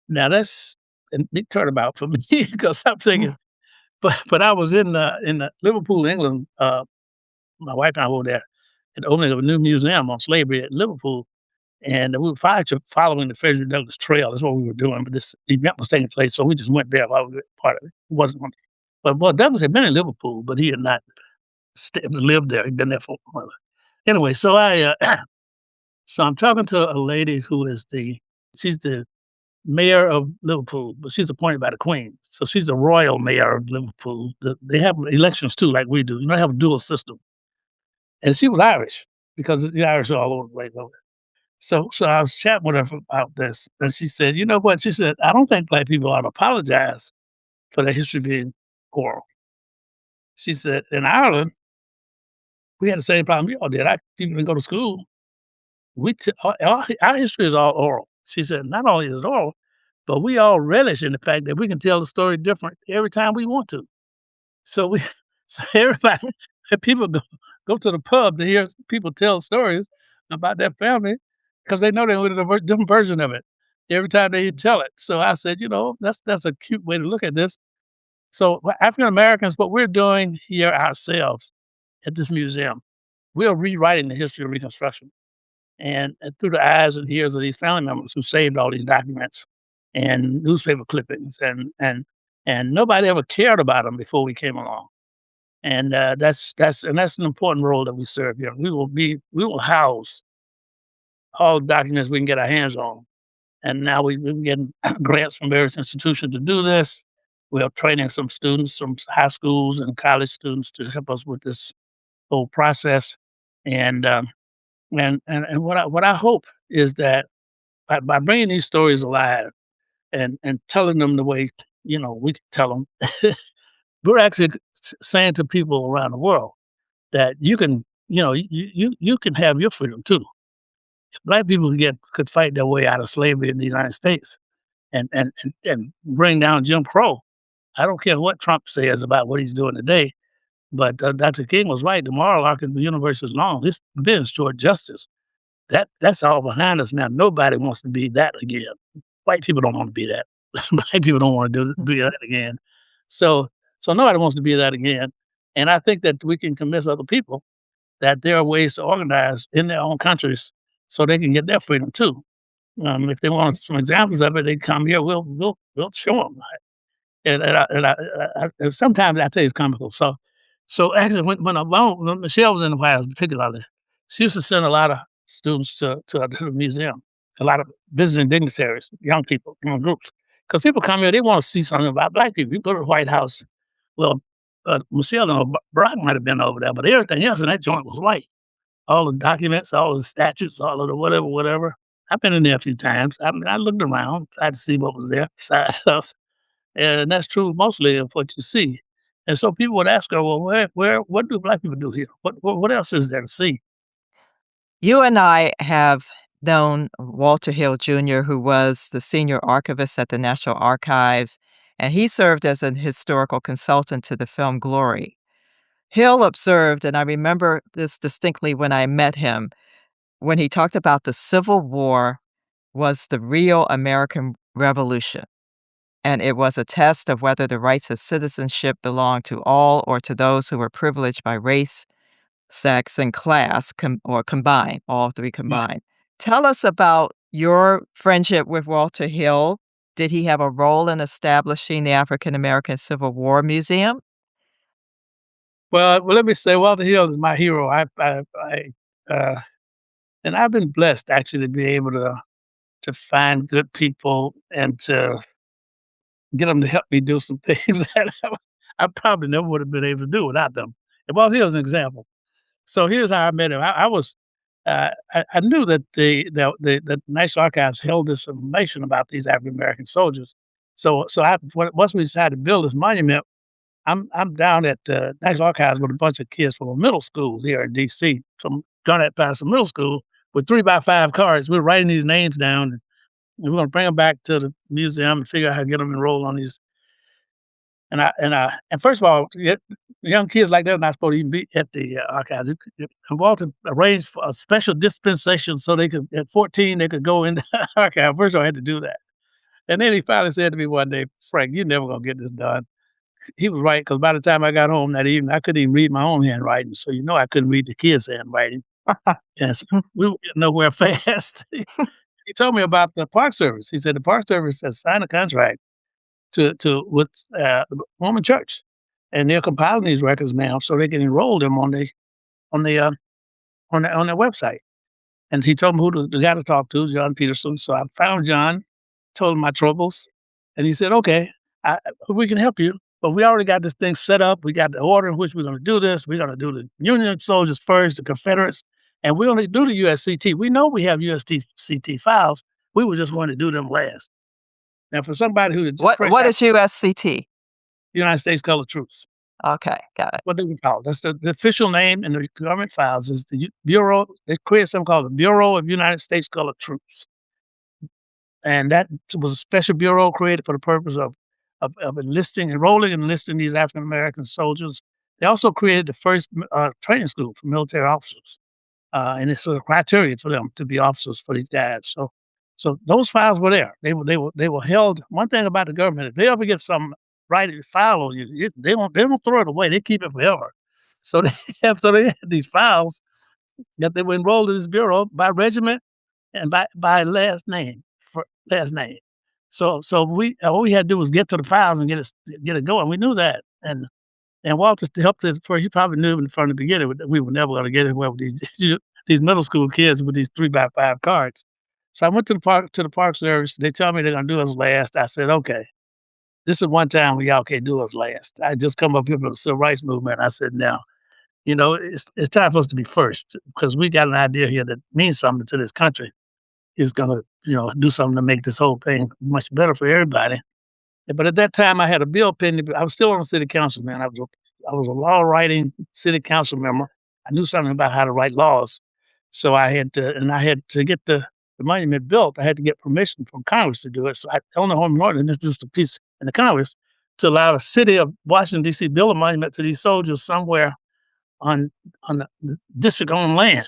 Speaker 3: Now that's a big turnabout for me because I'm thinking, but I was in Liverpool, England. My wife and I were there at the opening of a new museum on slavery at Liverpool, and we were following the Frederick Douglass Trail. That's what we were doing. But this event was taking place, so we just went there while we were part of it. It wasn't one. But Douglass had been in Liverpool, but he had not lived there. He'd been there for a while. Anyway, so so I'm talking to a lady who is she's the mayor of Liverpool, but she's appointed by the Queen. So she's the royal mayor of Liverpool. They have elections too, like we do. They have a dual system. And she was Irish because the Irish are all over the place. So I was chatting with her about this, and she said, "You know what?" She said, "I don't think black people ought to apologize for their history being oral." She said, "In Ireland, we had the same problem y'all did. People didn't go to school. Our history is all oral." She said, "Not only is it oral, but we all relish in the fact that we can tell the story different every time we want to. So everybody, people go to the pub to hear people tell stories about their family because they know they're with a different version of it every time they tell it." So I said, that's a cute way to look at this. So African Americans, what we're doing here ourselves at this museum, we're rewriting the history of Reconstruction, and through the eyes and ears of these family members who saved all these documents and newspaper clippings, and nobody ever cared about them before we came along. And that's an important role that we serve here. We will house all documents we can get our hands on. And now we've been getting grants from various institutions to do this. We are training some students, some high schools and college students to help us with this whole process. And what I hope is that by bringing these stories alive and telling them the way we can tell them, we're actually saying to people around the world that you can you can have your freedom too. Black people could fight their way out of slavery in the United States and bring down Jim Crow. I don't care what Trump says about what he's doing today, but Dr. King was right. The moral arc of the universe is long. This business toward justice. That's all behind us now. Nobody wants to be that again. White people don't want to be that. Black people don't want to be that again. So nobody wants to be that again. And I think that we can convince other people that there are ways to organize in their own countries so they can get their freedom too. If they want some examples of it, they come here. We'll show them. And sometimes I tell you it's comical. So actually, when Michelle was in the White House, particularly, she used to send a lot of students to the museum, a lot of visiting dignitaries, young people, groups, because people come here, they want to see something about Black people. You go to the White House, well, Michelle and Barack might have been over there, but everything else in that joint was white. All the documents, all the statues, all of the whatever. I've been in there a few times. I looked around, tried to see what was there besides us. And that's true mostly of what you see. And so people would ask her, well, what do Black people do here? What else is there to see?
Speaker 1: You and I have known Walter Hill Jr., who was the senior archivist at the National Archives, and he served as an historical consultant to the film Glory. Hill observed, and I remember this distinctly when I met him, when he talked about the Civil War was the real American Revolution, and it was a test of whether the rights of citizenship belonged to all or to those who were privileged by race, sex, and class, or combined, all three
Speaker 3: Yeah.
Speaker 1: combined. Tell us about your friendship with Walter Hill. Did he have a role in establishing the African American Civil War Museum?
Speaker 3: Well, let me say, Walter Hill is my hero. Uh, and I've been blessed actually to be able to find good people and to get them to help me do some things that I probably never would have been able to do without them. And Walter Hill is an example. So here's how I met him. I knew that the National Archives held this information about these African American soldiers. Once we decided to build this monument, I'm down at National Archives with a bunch of kids from a middle school here in D.C. from Garnett Patterson Middle School with 3x5 cards. We're writing these names down, and we're going to bring them back to the museum and figure out how to get them enrolled on these. And first of all, young kids like that are not supposed to even be at the archives. And Walter arranged for a special dispensation so they could, at 14, they could go in the archive. First of all, I had to do that. And then he finally said to me one day, Frank, you're never going to get this done. He was right, because by the time I got home that evening, I couldn't even read my own handwriting. So, I couldn't read the kids' handwriting. And so we were getting nowhere fast. He told me about the Park Service. He said the Park Service has signed a contract with the Mormon Church, and they're compiling these records now so they can enroll them on the on their website. And he told me who the guy to talk to, John Peterson. So I found John, told him my troubles, and he said, "Okay, we can help you, but we already got this thing set up. We got the order in which we're going to do this. We're going to do the Union soldiers first, the Confederates, and we're going to do the USCT. We know we have USCT files. We were just going to do them last." Now, for somebody who's
Speaker 1: What is USCT?
Speaker 3: United States Colored Troops,
Speaker 1: Okay, got it.
Speaker 3: what they call it. That's the official name in the government files is the Bureau. They created something called the Bureau of United States Colored Troops, and that was a special bureau created for the purpose of enrolling and enlisting these African American soldiers. They also created the first training school for military officers, and it's a criteria for them to be officers for these guys. So those files were there. They were held. One thing about the government, if they ever get some writing file on you, they won't throw it away. They keep it forever. So they had these files that they were enrolled in this bureau by regiment and by last name for last name. So we all we had to do was get to the files and get it going. We knew that, And Walter helped us for he probably knew from the beginning that we were never gonna get anywhere with these middle school kids with these 3x5 cards. So I went to the park service. They tell me they're gonna do us last. I said, "Okay, this is one time where y'all can't do us last." I just come up here from the civil rights movement. I said, "Now, it's time for us to be first because we got an idea here that means something to this country. It's gonna, do something to make this whole thing much better for everybody." But at that time, I had a bill pending. I was still on the city council, man. I was a law writing city council member. I knew something about how to write laws, so I had to get the monument built. I had to get permission from Congress to do it. So I on the home ordinance introduced a piece in the Congress to allow the city of Washington D.C. build a monument to these soldiers somewhere on the district owned land.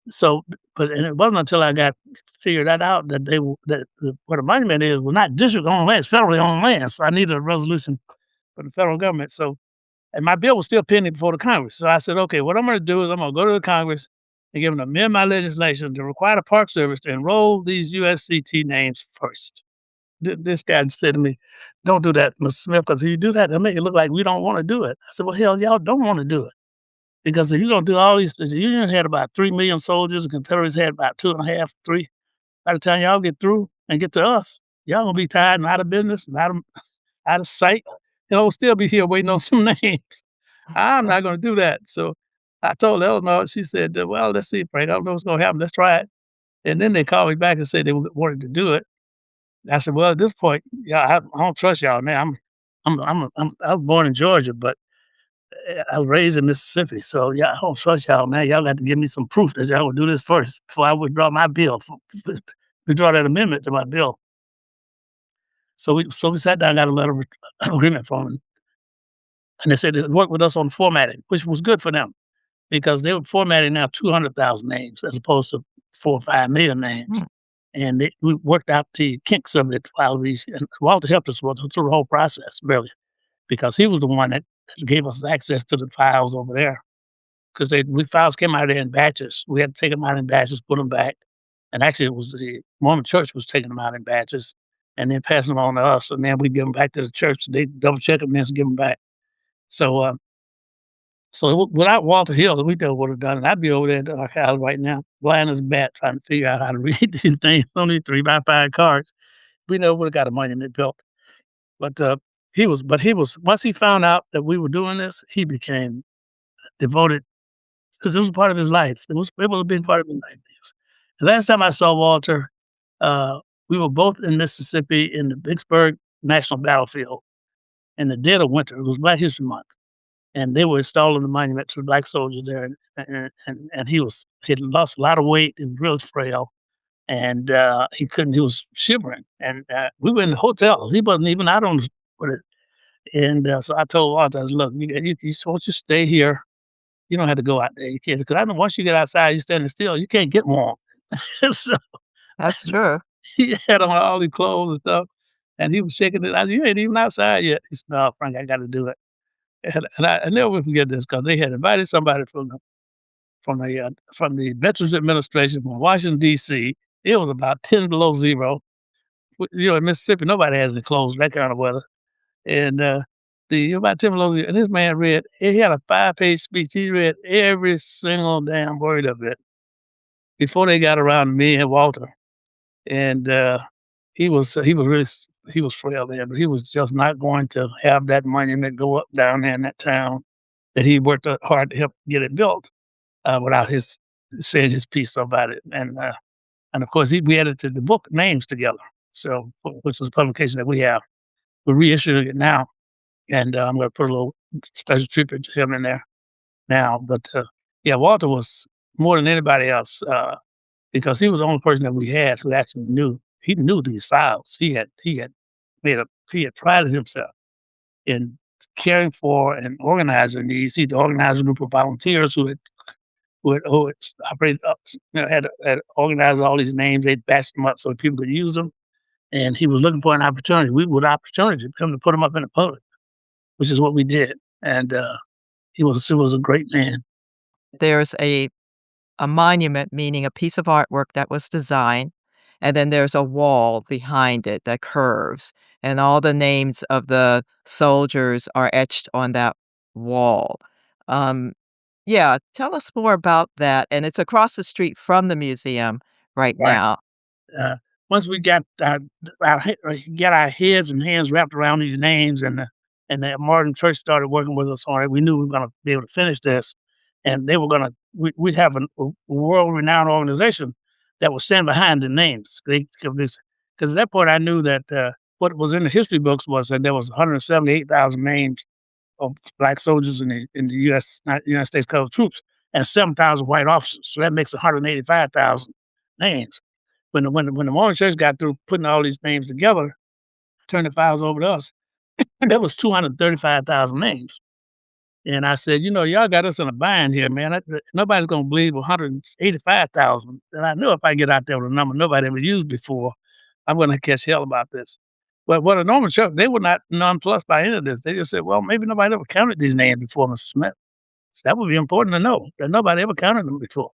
Speaker 3: So, and it wasn't until I got figured that out that what a monument is was not district owned land, it's federally owned land. So I needed a resolution from the federal government. So, and my bill was still pending before the Congress. So I said, okay, what I'm going to do is I'm going to go to the Congress and give them amend my legislation to require the Park Service to enroll these USCT names first. This guy said to me, "Don't do that, Mr. Smith, because if you do that, it'll make it look like we don't want to do it." I said, "Well, hell, y'all don't want to do it. Because if you're going to do all these, the Union had about 3 million soldiers, the Confederates had about 2.5, 3. By the time y'all get through and get to us, y'all going to be tired and out of business and out of sight. We'll still be here waiting on some names. I'm not going to do that." So I told Eleanor, she said, "Well, let's see, Frank. I don't know what's going to happen. Let's try it." And then they called me back and said they wanted to do it. I said, "Well, at this point, yeah, I don't trust y'all now. I was born in Georgia, but I was raised in Mississippi. So yeah, I don't trust y'all now. Y'all got to give me some proof that y'all will do this first before I withdraw my bill, withdraw that amendment to my bill." So we sat down, got a letter of agreement from them, and they said they'd work with us on formatting, which was good for them because they were formatting now 200,000 names as opposed to 4 or 5 million names. And we worked out the kinks of it and Walter helped us through the whole process, really, because he was the one that gave us access to the files over there. Because files came out of there in batches. We had to take them out in batches, put them back. And actually, it was the Mormon church was taking them out in batches and then passing them on to us. And then we give them back to the church. They double check them and give them back. So, without Walter Hill, we never would have done it. I'd be over there at the archives right now, blind as a bat, trying to figure out how to read these things on these 3x5 cards. We never would have got a monument built. But once he found out that we were doing this, he became devoted because it was part of his life. It was a big part of his life. The last time I saw Walter, we were both in Mississippi in the Vicksburg National Battlefield in the dead of winter. It was Black History Month. And they were installing the monument to the black soldiers there, and he'd lost a lot of weight and real frail, and he was shivering, and we were in the hotel. He wasn't even out on with it, and so I told Walter, I said, "Look, you supposed to stay here. You don't have to go out there. You can't because I know once you get outside, you're standing still. You can't get warm." So
Speaker 1: That's true.
Speaker 3: he had on all these clothes and stuff, and he was shaking it. I said, "You ain't even outside yet." He said, "No, Frank, I got to do it." And I never will forget this because they had invited somebody from the Veterans Administration from Washington D.C. It was about 10 below zero. In Mississippi, nobody has it closed that kind of weather, and about 10 below zero. And this man he had a 5-page speech. He read every single damn word of it before they got around to me and Walter. And he was frail then, but he was just not going to have that monument go up down there in that town that he worked hard to help get it built without his saying his piece about it. And of course, we edited the book names together, so which is a publication that we have. We're reissuing it now, and I'm going to put a little special tribute to him in there now. But yeah, Walter was more than anybody else because he was the only person that we had who actually knew. He knew these files. He had prided himself in caring for and organizing these. He'd organized a group of volunteers who had operated, had organized all these names. They'd batched them up so people could use them. And he was looking for an opportunity. We would opportunity to come to put them up in the public, which is what we did. And he was a great man.
Speaker 1: There's a monument, meaning a piece of artwork that was designed, and then there's a wall behind it that curves, and all the names of the soldiers are etched on that Wall. Um, yeah, tell us more about that, and it's across the street from the museum right
Speaker 3: Right.
Speaker 1: now.
Speaker 3: Uh, Once we got got our heads and hands wrapped around these names, and the Martin Church started working with us on it, we knew we were going to be able to finish this, and they were going to. We'd have a world-renowned organization that would stand behind the names. Because at that point, I knew that what was in the history books was that there was 178,000 names of black soldiers in the United States Colored Troops and 7,000 white officers. So that makes 185,000 names. When the Mormon Church got through putting all these names together, turned the files over to us, and that was 235,000 names. And I said, y'all got us in a bind here, man. Nobody's gonna believe 185,000. And I knew if I get out there with a number nobody ever used before, I'm gonna catch hell about this. But what a Norman Church, they were not nonplussed by any of this. They just said, well, maybe nobody ever counted these names before, Mr. Smith. So that would be important to know that nobody ever counted them before.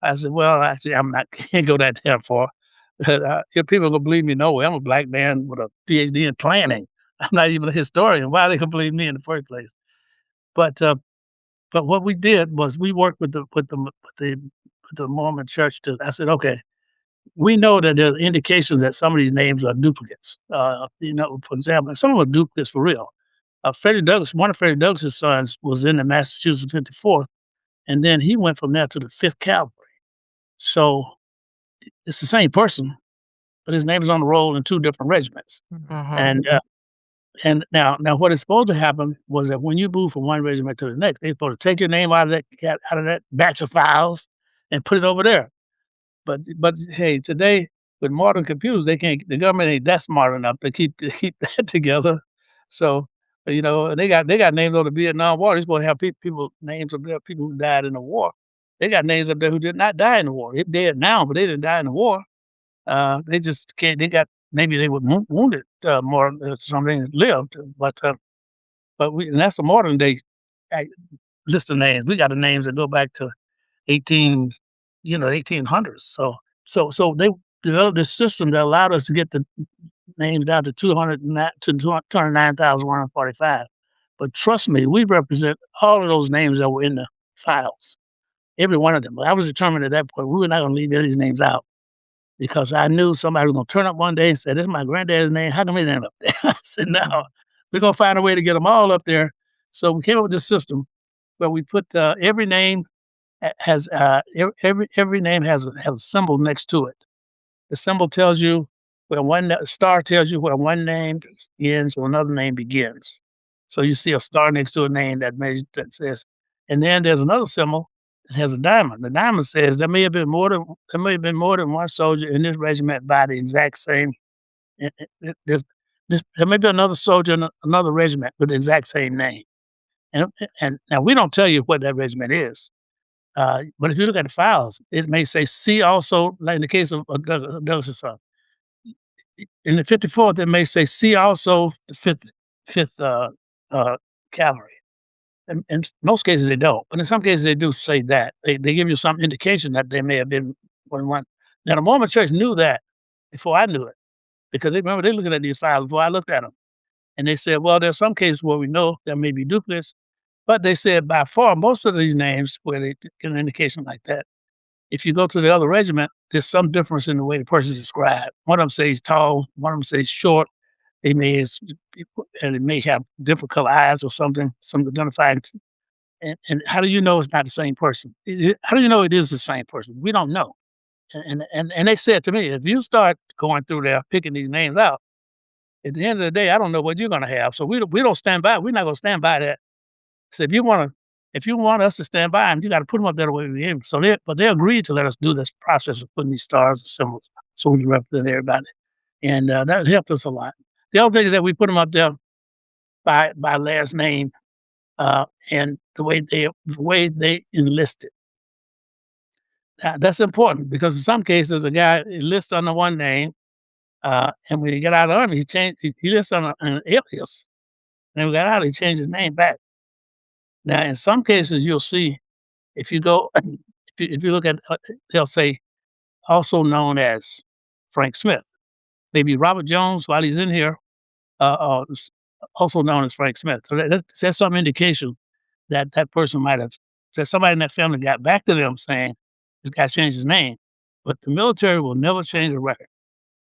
Speaker 3: I said, well, actually, I'm not can't go that damn far. If people gonna believe me, no way. I'm a black man with a PhD in planning. I'm not even a historian. Why they gonna believe me in the first place? But but what we did was we worked with the Mormon Church to. I said, okay, we know that there are indications that some of these names are duplicates. For example, some of them are duplicates for real. Freddie Douglass, one of Freddie Douglass's sons, was in the Massachusetts 54th, and then he went from there to the 5th Cavalry. So it's the same person, but his name is on the roll in 2 different regiments.
Speaker 1: Mhm.
Speaker 3: And now what is supposed to happen was that when you move from one regiment to the next, they're supposed to take your name out of that batch of files and put it over there. But hey, today with modern computers, the government ain't that smart enough to keep that together. So they got names on the Vietnam War. They're supposed to have people names of their people who died in the war. They got names up there who did not die in the war. They're dead now, but they didn't die in the war. They just can't. They got maybe they were wounded more. Some things lived, but and that's a modern day uh, list of names. We got the names that go back to 18, 1800s. So they developed this system that allowed us to get the names down to 209,145. But trust me, we represent all of those names that were in the files, every one of them. But I was determined at that point we were not going to leave any of these names out because I knew somebody was going to turn up one day and say, "This is my granddad's name. How come his name up there?" I said, "No, we're going to find a way to get them all up there." So we came up with this system where we put every name has every name has a symbol next to it. The symbol tells you where one star tells you where one name ends or another name begins. So you see a star next to a name that says, and then there's another symbol that has a diamond. The diamond says there may have been more than one soldier in this regiment by the exact same. There's there may be another soldier in another regiment with the exact same name. And now we don't tell you what that regiment is. But if you look at the files, it may say see also, like in the case of Douglas's son. In the 54th, it may say see also the fifth uh, cavalry. In most cases they don't, but in some cases they do say that. They give you some indication that they may have been one. Now the Mormon Church knew that before I knew it, because they're looking at these files before I looked at them, and they said, well, there's some cases where we know there may be duplicates, but they said by far most of these names where they get an indication like that. If you go to the other regiment, there's some difference in the way the person is described. One of them says tall, one of them says short. They may and it may have different color eyes or something, some identifying. And how do you know it's not the same person? How do you know it is the same person? We don't know. And they said to me, if you start going through there picking these names out, at the end of the day, I don't know what you're going to have. So we don't stand by. We're not going to stand by that. So if you want us to stand by them, you got to put them up there the way we aim. But they agreed to let us do this process of putting these stars and symbols so we can represent everybody, and that helped us a lot. The other thing is that we put them up there by last name and the way they enlisted. Now, that's important because in some cases a guy enlists under one name, and when he got out of the army, he lists on an alias. And when he got out, he changed his name back. Now, in some cases, you'll see if you go, if you look at, they'll say also known as Frank Smith, maybe Robert Jones while he's in here, also known as Frank Smith. So that's some indication that that person might have that somebody in that family got back to them saying, "This guy changed his name." But the military will never change the record.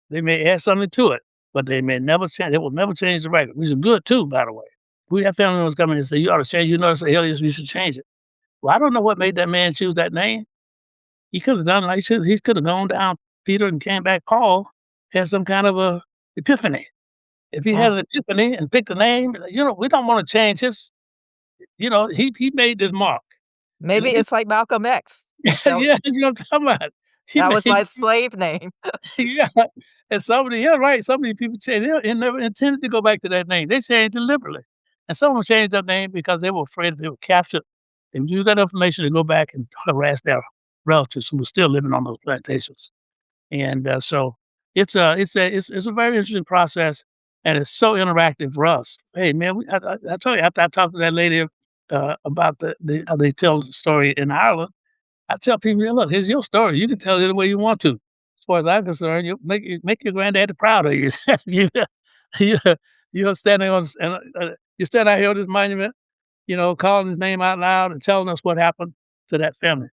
Speaker 3: They may add something to it, but they may never change. They will never change the record, which is good too, by the way. We have family members come in and say, "You ought to change. You notice the alias, you should change it." Well, I don't know what made that man choose that name. He could have done like he could have gone down Peter and came back Paul, had some kind of a epiphany. If he had
Speaker 1: Mm.
Speaker 3: an epiphany and picked a name, we don't want to change his. He made this mark.
Speaker 1: Maybe
Speaker 3: Let me
Speaker 1: it's like Malcolm X. That
Speaker 3: yeah, you know what I'm talking about. He
Speaker 1: that was
Speaker 3: made
Speaker 1: my slave name.
Speaker 3: yeah, and yeah, right, some of these people changed they never intended to go back to that name. They changed deliberately, and some of them changed that name because they were afraid they were captured and use that information to go back and harass their relatives who were still living on those plantations. And, so it's a very interesting process, and it's so interactive for us. Hey, man, I told you after I talked to that lady, about how they tell the story in Ireland, I tell people, "Yeah, look, here's your story. You can tell it any way you want to. As far as I'm concerned, you make your granddaddy proud of you. You you you're standing on you stand out here on this monument, calling his name out loud and telling us what happened to that family.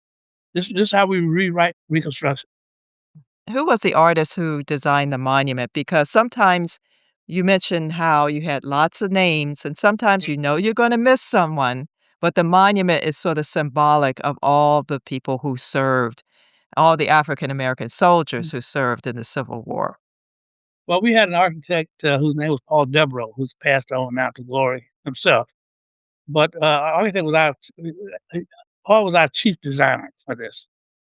Speaker 3: This is how we rewrite Reconstruction."
Speaker 1: Who was the artist who designed the monument? Because sometimes you mentioned how you had lots of names, and sometimes you're gonna miss someone, but the monument is sort of symbolic of all the people who served, all the African American soldiers who served in the Civil War.
Speaker 3: Well, we had an architect, whose name was Paul Devereaux, who's passed on now to glory himself. But, our architect was Paul was our chief designer for this.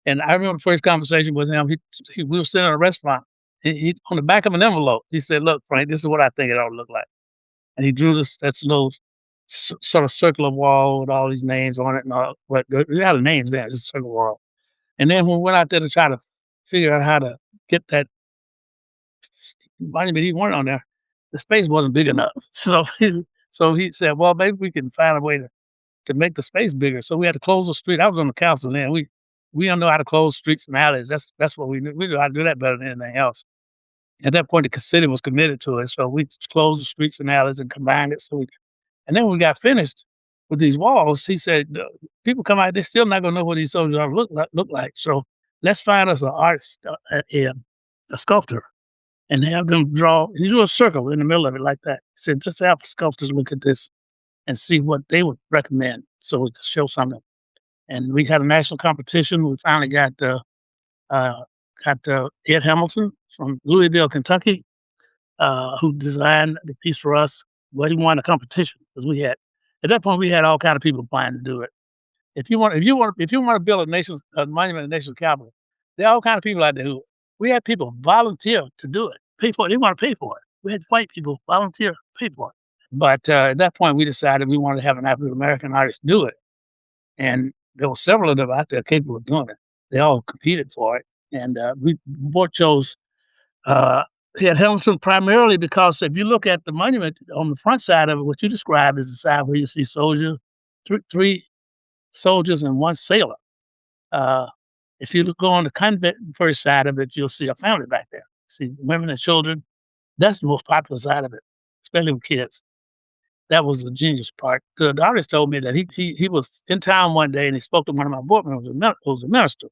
Speaker 3: And I remember the first conversation with him, we were sitting in a restaurant. He on the back of an envelope, he said, "Look, Frank, this is what I think it ought to look like." And he drew this little sort of circular wall with all these names on it and all, but we had the names there, just a circular wall. And then when we went out there to try to figure out how to get that monument he wanted on there, the space wasn't big enough. So he said, "Well, maybe we can find a way to make the space bigger." So we had to close the street. I was on the council then. We don't know how to close streets and alleys. That's what we knew. We knew how to do that better than anything else. At that point, the city was committed to it, so we closed the streets and alleys and combined it. And then when we got finished with these walls, he said, "People come out, they're still not gonna know what these soldiers are look like. So let's find us an artist, a sculptor, and have them draw." He drew a circle in the middle of it like that. He said, "Just have sculptors look at this and see what they would recommend so we could show something." And we had a national competition. We finally uh, got Ed Hamilton from Louisville, Kentucky, who designed the piece for us. Well, he won a competition because at that point we had all kind of people applying to do it. If you want to build a monument, a national capital, there are all kind of people out there who we had people volunteer to do it, pay for it. They want to pay for it. We had white people volunteer, pay for it. But at that point, we decided we wanted to have an African American artist do it, and there were several of them out there capable of doing it. They all competed for it, and we board chose uh, at Hamilton primarily because if you look at the monument on the front side of it, what you described is the side where you see soldiers, three soldiers and one sailor. Uh, if you go on the convent first side of it, you'll see a family back there. See women and children. That's the most popular side of it, especially with kids. That was the genius part. The artist told me that he was in town one day and he spoke to one of my board members who was a minister.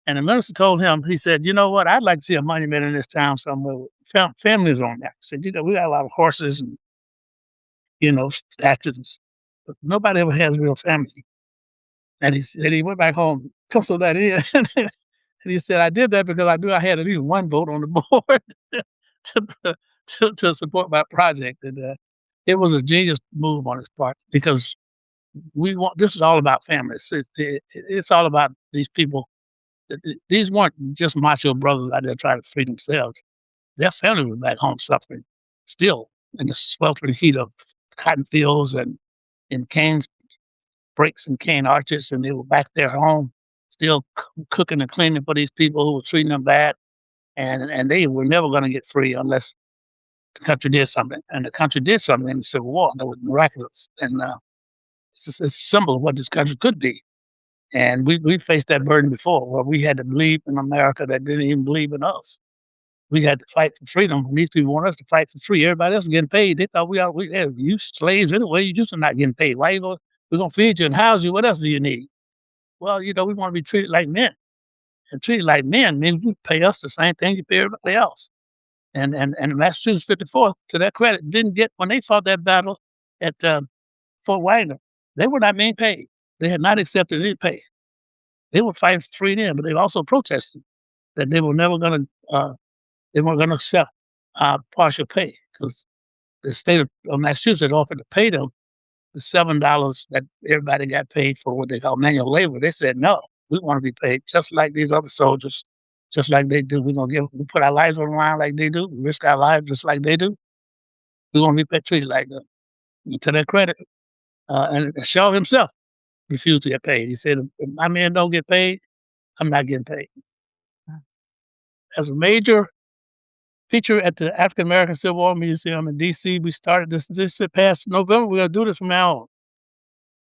Speaker 3: And the minister told him, he said, "You know what? I'd like to see a monument in this town somewhere with families on there." He said, "We got a lot of horses and, statues, but nobody ever has real families." And he said he went back home, penciled that in. And he said, "I did that because I knew I had at least one vote on the board to, to support my project." And it was a genius move on his part because this is all about families. It's all about these people. These weren't just macho brothers out there trying to free themselves. Their family was back home suffering still in the sweltering heat of cotton fields and in cane breaks and cane arches, and they were back there home still cooking and cleaning for these people who were treating them bad, and they were never going to get free unless the country did something, and the country did something in the Civil War that was miraculous, and it's a symbol of what this country could be. And we faced that burden before, where we had to believe in America that didn't even believe in us. we had to fight for freedom. And these people want us to fight for free. Everybody else was getting paid. They thought we had you slaves anyway. You just are not getting paid. Why you going? We're gonna feed you and house you. What else do you need? Well, we want to be treated like men, and treated like men means you pay us the same thing you pay everybody else. And Massachusetts 54th, to their credit, didn't get when they fought that battle at Fort Wagner. They were not being paid. They had not accepted any pay. They were fighting for free then, but they also protested that they were never going to. They weren't going to accept partial pay because the state of Massachusetts offered to pay them the $7 that everybody got paid for what they call manual labor. They said, no, we want to be paid just like these other soldiers, just like they do. We put our lives on the line like they do, we risk our lives just like they do. We want to be treated like them. And to their credit, and Shaw himself refused to get paid. He said, if my men don't get paid, I'm not getting paid. As a major feature at the African American Civil War Museum in D.C., we started this past November. We're going to do this from now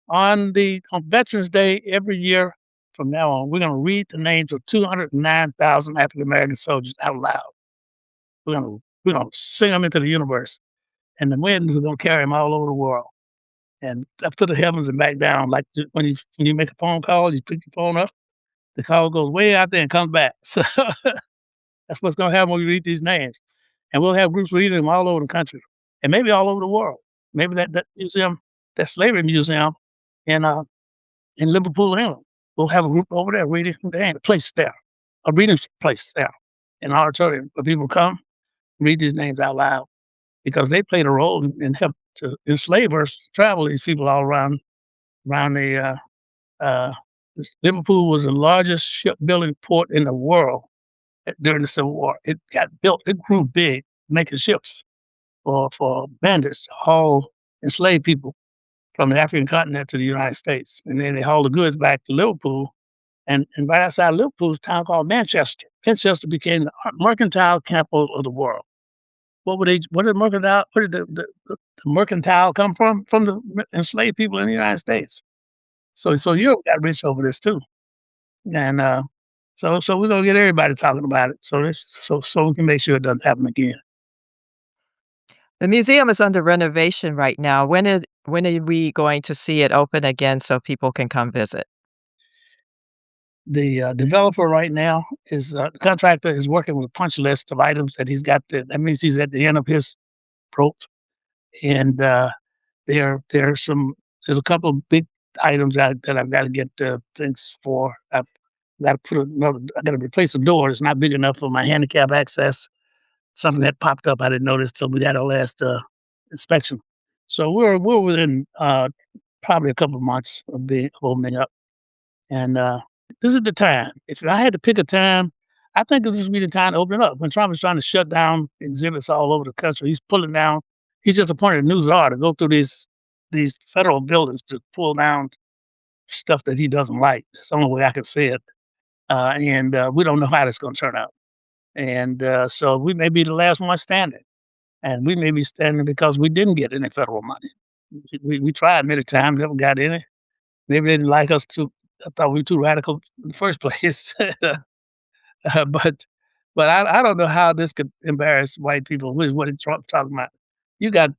Speaker 3: on. On Veterans Day every year from now on, we're going to read the names of 209,000 African American soldiers out loud. We're going to sing them into the universe, and the winds are going to carry them all over the world, and up to the heavens and back down. Like when you make a phone call, you pick your phone up, the call goes way out there and comes back. So that's what's going to happen when we read these names, and we'll have groups reading them all over the country, and maybe all over the world. Maybe that museum, that slavery museum in Liverpool, England, we'll have a group over there reading. There ain't a place there, a reading place there, an auditorium where people come read these names out loud because they played a role in help to enslave or travel these people all around the. Liverpool was the largest shipbuilding port in the world during the Civil War. It got built. It grew big, making ships for bandits to haul enslaved people from the African continent to the United States. And then they hauled the goods back to Liverpool. And right outside Liverpool is a town called Manchester. Manchester became the mercantile capital of the world. Where did the mercantile come from? From the enslaved people in the United States. So Europe got rich over this too. And so we're gonna get everybody talking about it. So we can make sure it doesn't happen again.
Speaker 1: The museum is under renovation right now. When are we going to see it open again so people can come visit?
Speaker 3: The developer right now is the contractor is working with a punch list of items that he's got. That means he's at the end of his rope, and there's a couple of big items that I've got to get things for. I've got to I got to replace a door. It's not big enough for my handicap access. Something that popped up I didn't notice till we had our last inspection. So we're within probably a couple of months of opening up, and this is the time. If I had to pick a time, I think this would be the time to open it up. When Trump is trying to shut down exhibits all over the country, he's pulling down. He's just appointed a new czar to go through these federal buildings to pull down stuff that he doesn't like. That's the only way I can say it. And we don't know how this is going to turn out. And so we may be the last one standing. And we may be standing because we didn't get any federal money. We tried many times, never got any. Maybe they didn't like us too. I thought we were too radical in the first place. But I don't know how this could embarrass white people, which is what Trump's talking about. You got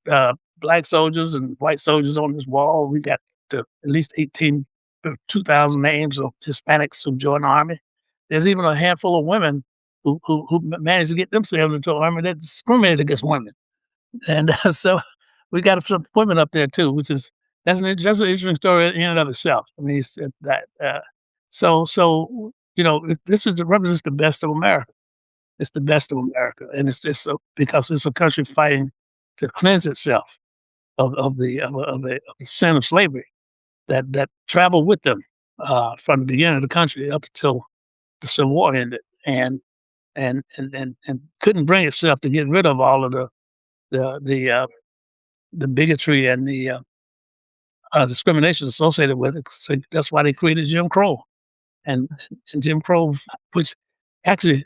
Speaker 3: black soldiers and white soldiers on this wall. We got at least 2,000 names of Hispanics who joined the Army. There's even a handful of women who managed to get themselves into the Army that discriminated against women. And so we got some women up there too, that's an interesting story in and of itself. I mean, it's that. This represents the best of America. It's the best of America, and it's because it's a country fighting to cleanse itself of the sin of slavery that traveled with them from the beginning of the country up until the Civil War ended, and couldn't bring itself to get rid of all of the bigotry and the discrimination associated with it. So that's why they created Jim Crow, and Jim Crow, which actually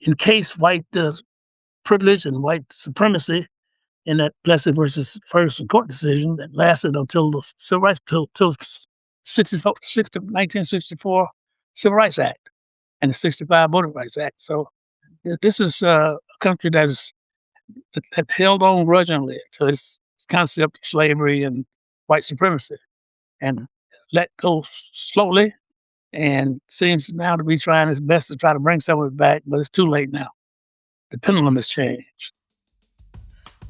Speaker 3: encased white privilege and white supremacy in that Plessy versus Ferguson court decision that lasted until the Civil Rights till 1964 Civil Rights Act and the 65 Voting Rights Act. So This is a country that held on grudgingly to its concept of slavery and white supremacy, and let go slowly, and seems now to be trying its best to try to bring some of it back, but it's too late now. The pendulum has changed.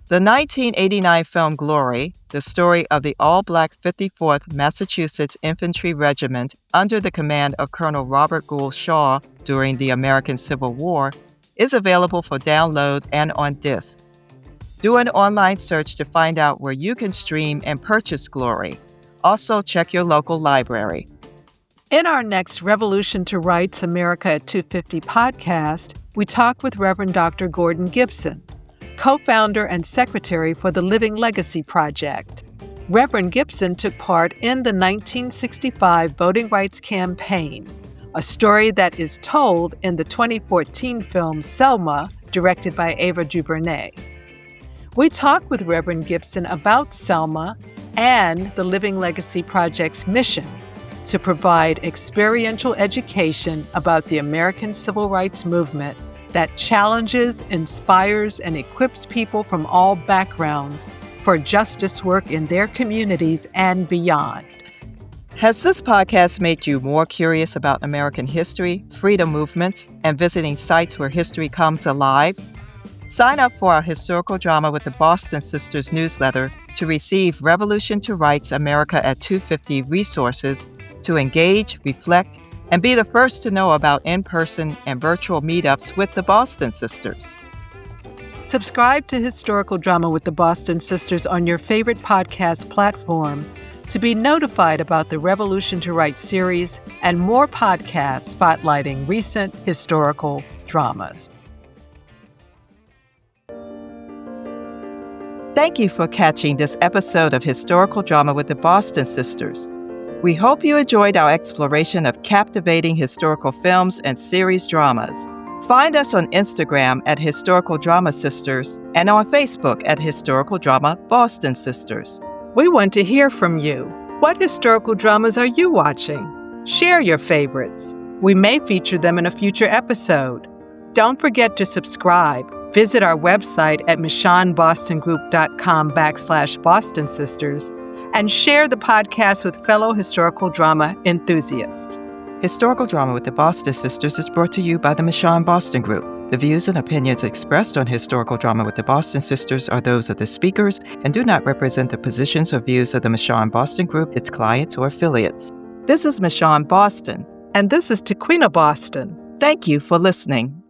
Speaker 1: The 1989 film Glory, the story of the all-black 54th Massachusetts Infantry Regiment under the command of Colonel Robert Gould Shaw during the American Civil War, is available for download and on disc. Do an online search to find out where you can stream and purchase Glory. Also, check your local library.
Speaker 2: In our next Revolution to Rights America at 250 podcast, we talk with Reverend Dr. Gordon Gibson, co-founder and secretary for the Living Legacy Project. Reverend Gibson took part in the 1965 Voting Rights Campaign, a story that is told in the 2014 film Selma, directed by Ava DuVernay. We talk with Reverend Gibson about Selma and the Living Legacy Project's mission to provide experiential education about the American Civil Rights Movement that challenges, inspires, and equips people from all backgrounds for justice work in their communities and beyond.
Speaker 1: Has this podcast made you more curious about American history, freedom movements, and visiting sites where history comes alive? Sign up for our Historical Drama with the Boston Sisters newsletter to receive Revolution to Rights America at 250 resources to engage, reflect, and be the first to know about in-person and virtual meetups with the Boston Sisters.
Speaker 2: Subscribe to Historical Drama with the Boston Sisters on your favorite podcast platform to be notified about the Revolution to Rights series and more podcasts spotlighting recent historical dramas.
Speaker 1: Thank you for catching this episode of Historical Drama with the Boston Sisters. We hope you enjoyed our exploration of captivating historical films and series dramas. Find us on Instagram at Historical Drama Sisters and on Facebook at Historical Drama Boston Sisters.
Speaker 2: We want to hear from you. What historical dramas are you watching? Share your favorites. We may feature them in a future episode. Don't forget to subscribe. Visit our website at michonnebostongroup.com/Boston Sisters and share the podcast with fellow historical drama enthusiasts.
Speaker 1: Historical Drama with the Boston Sisters is brought to you by the Michonne Boston Group. The views and opinions expressed on Historical Drama with the Boston Sisters are those of the speakers and do not represent the positions or views of the Michonne Boston Group, its clients, or affiliates. This is Michonne Boston.
Speaker 2: And this is Tequina Boston.
Speaker 1: Thank you for listening.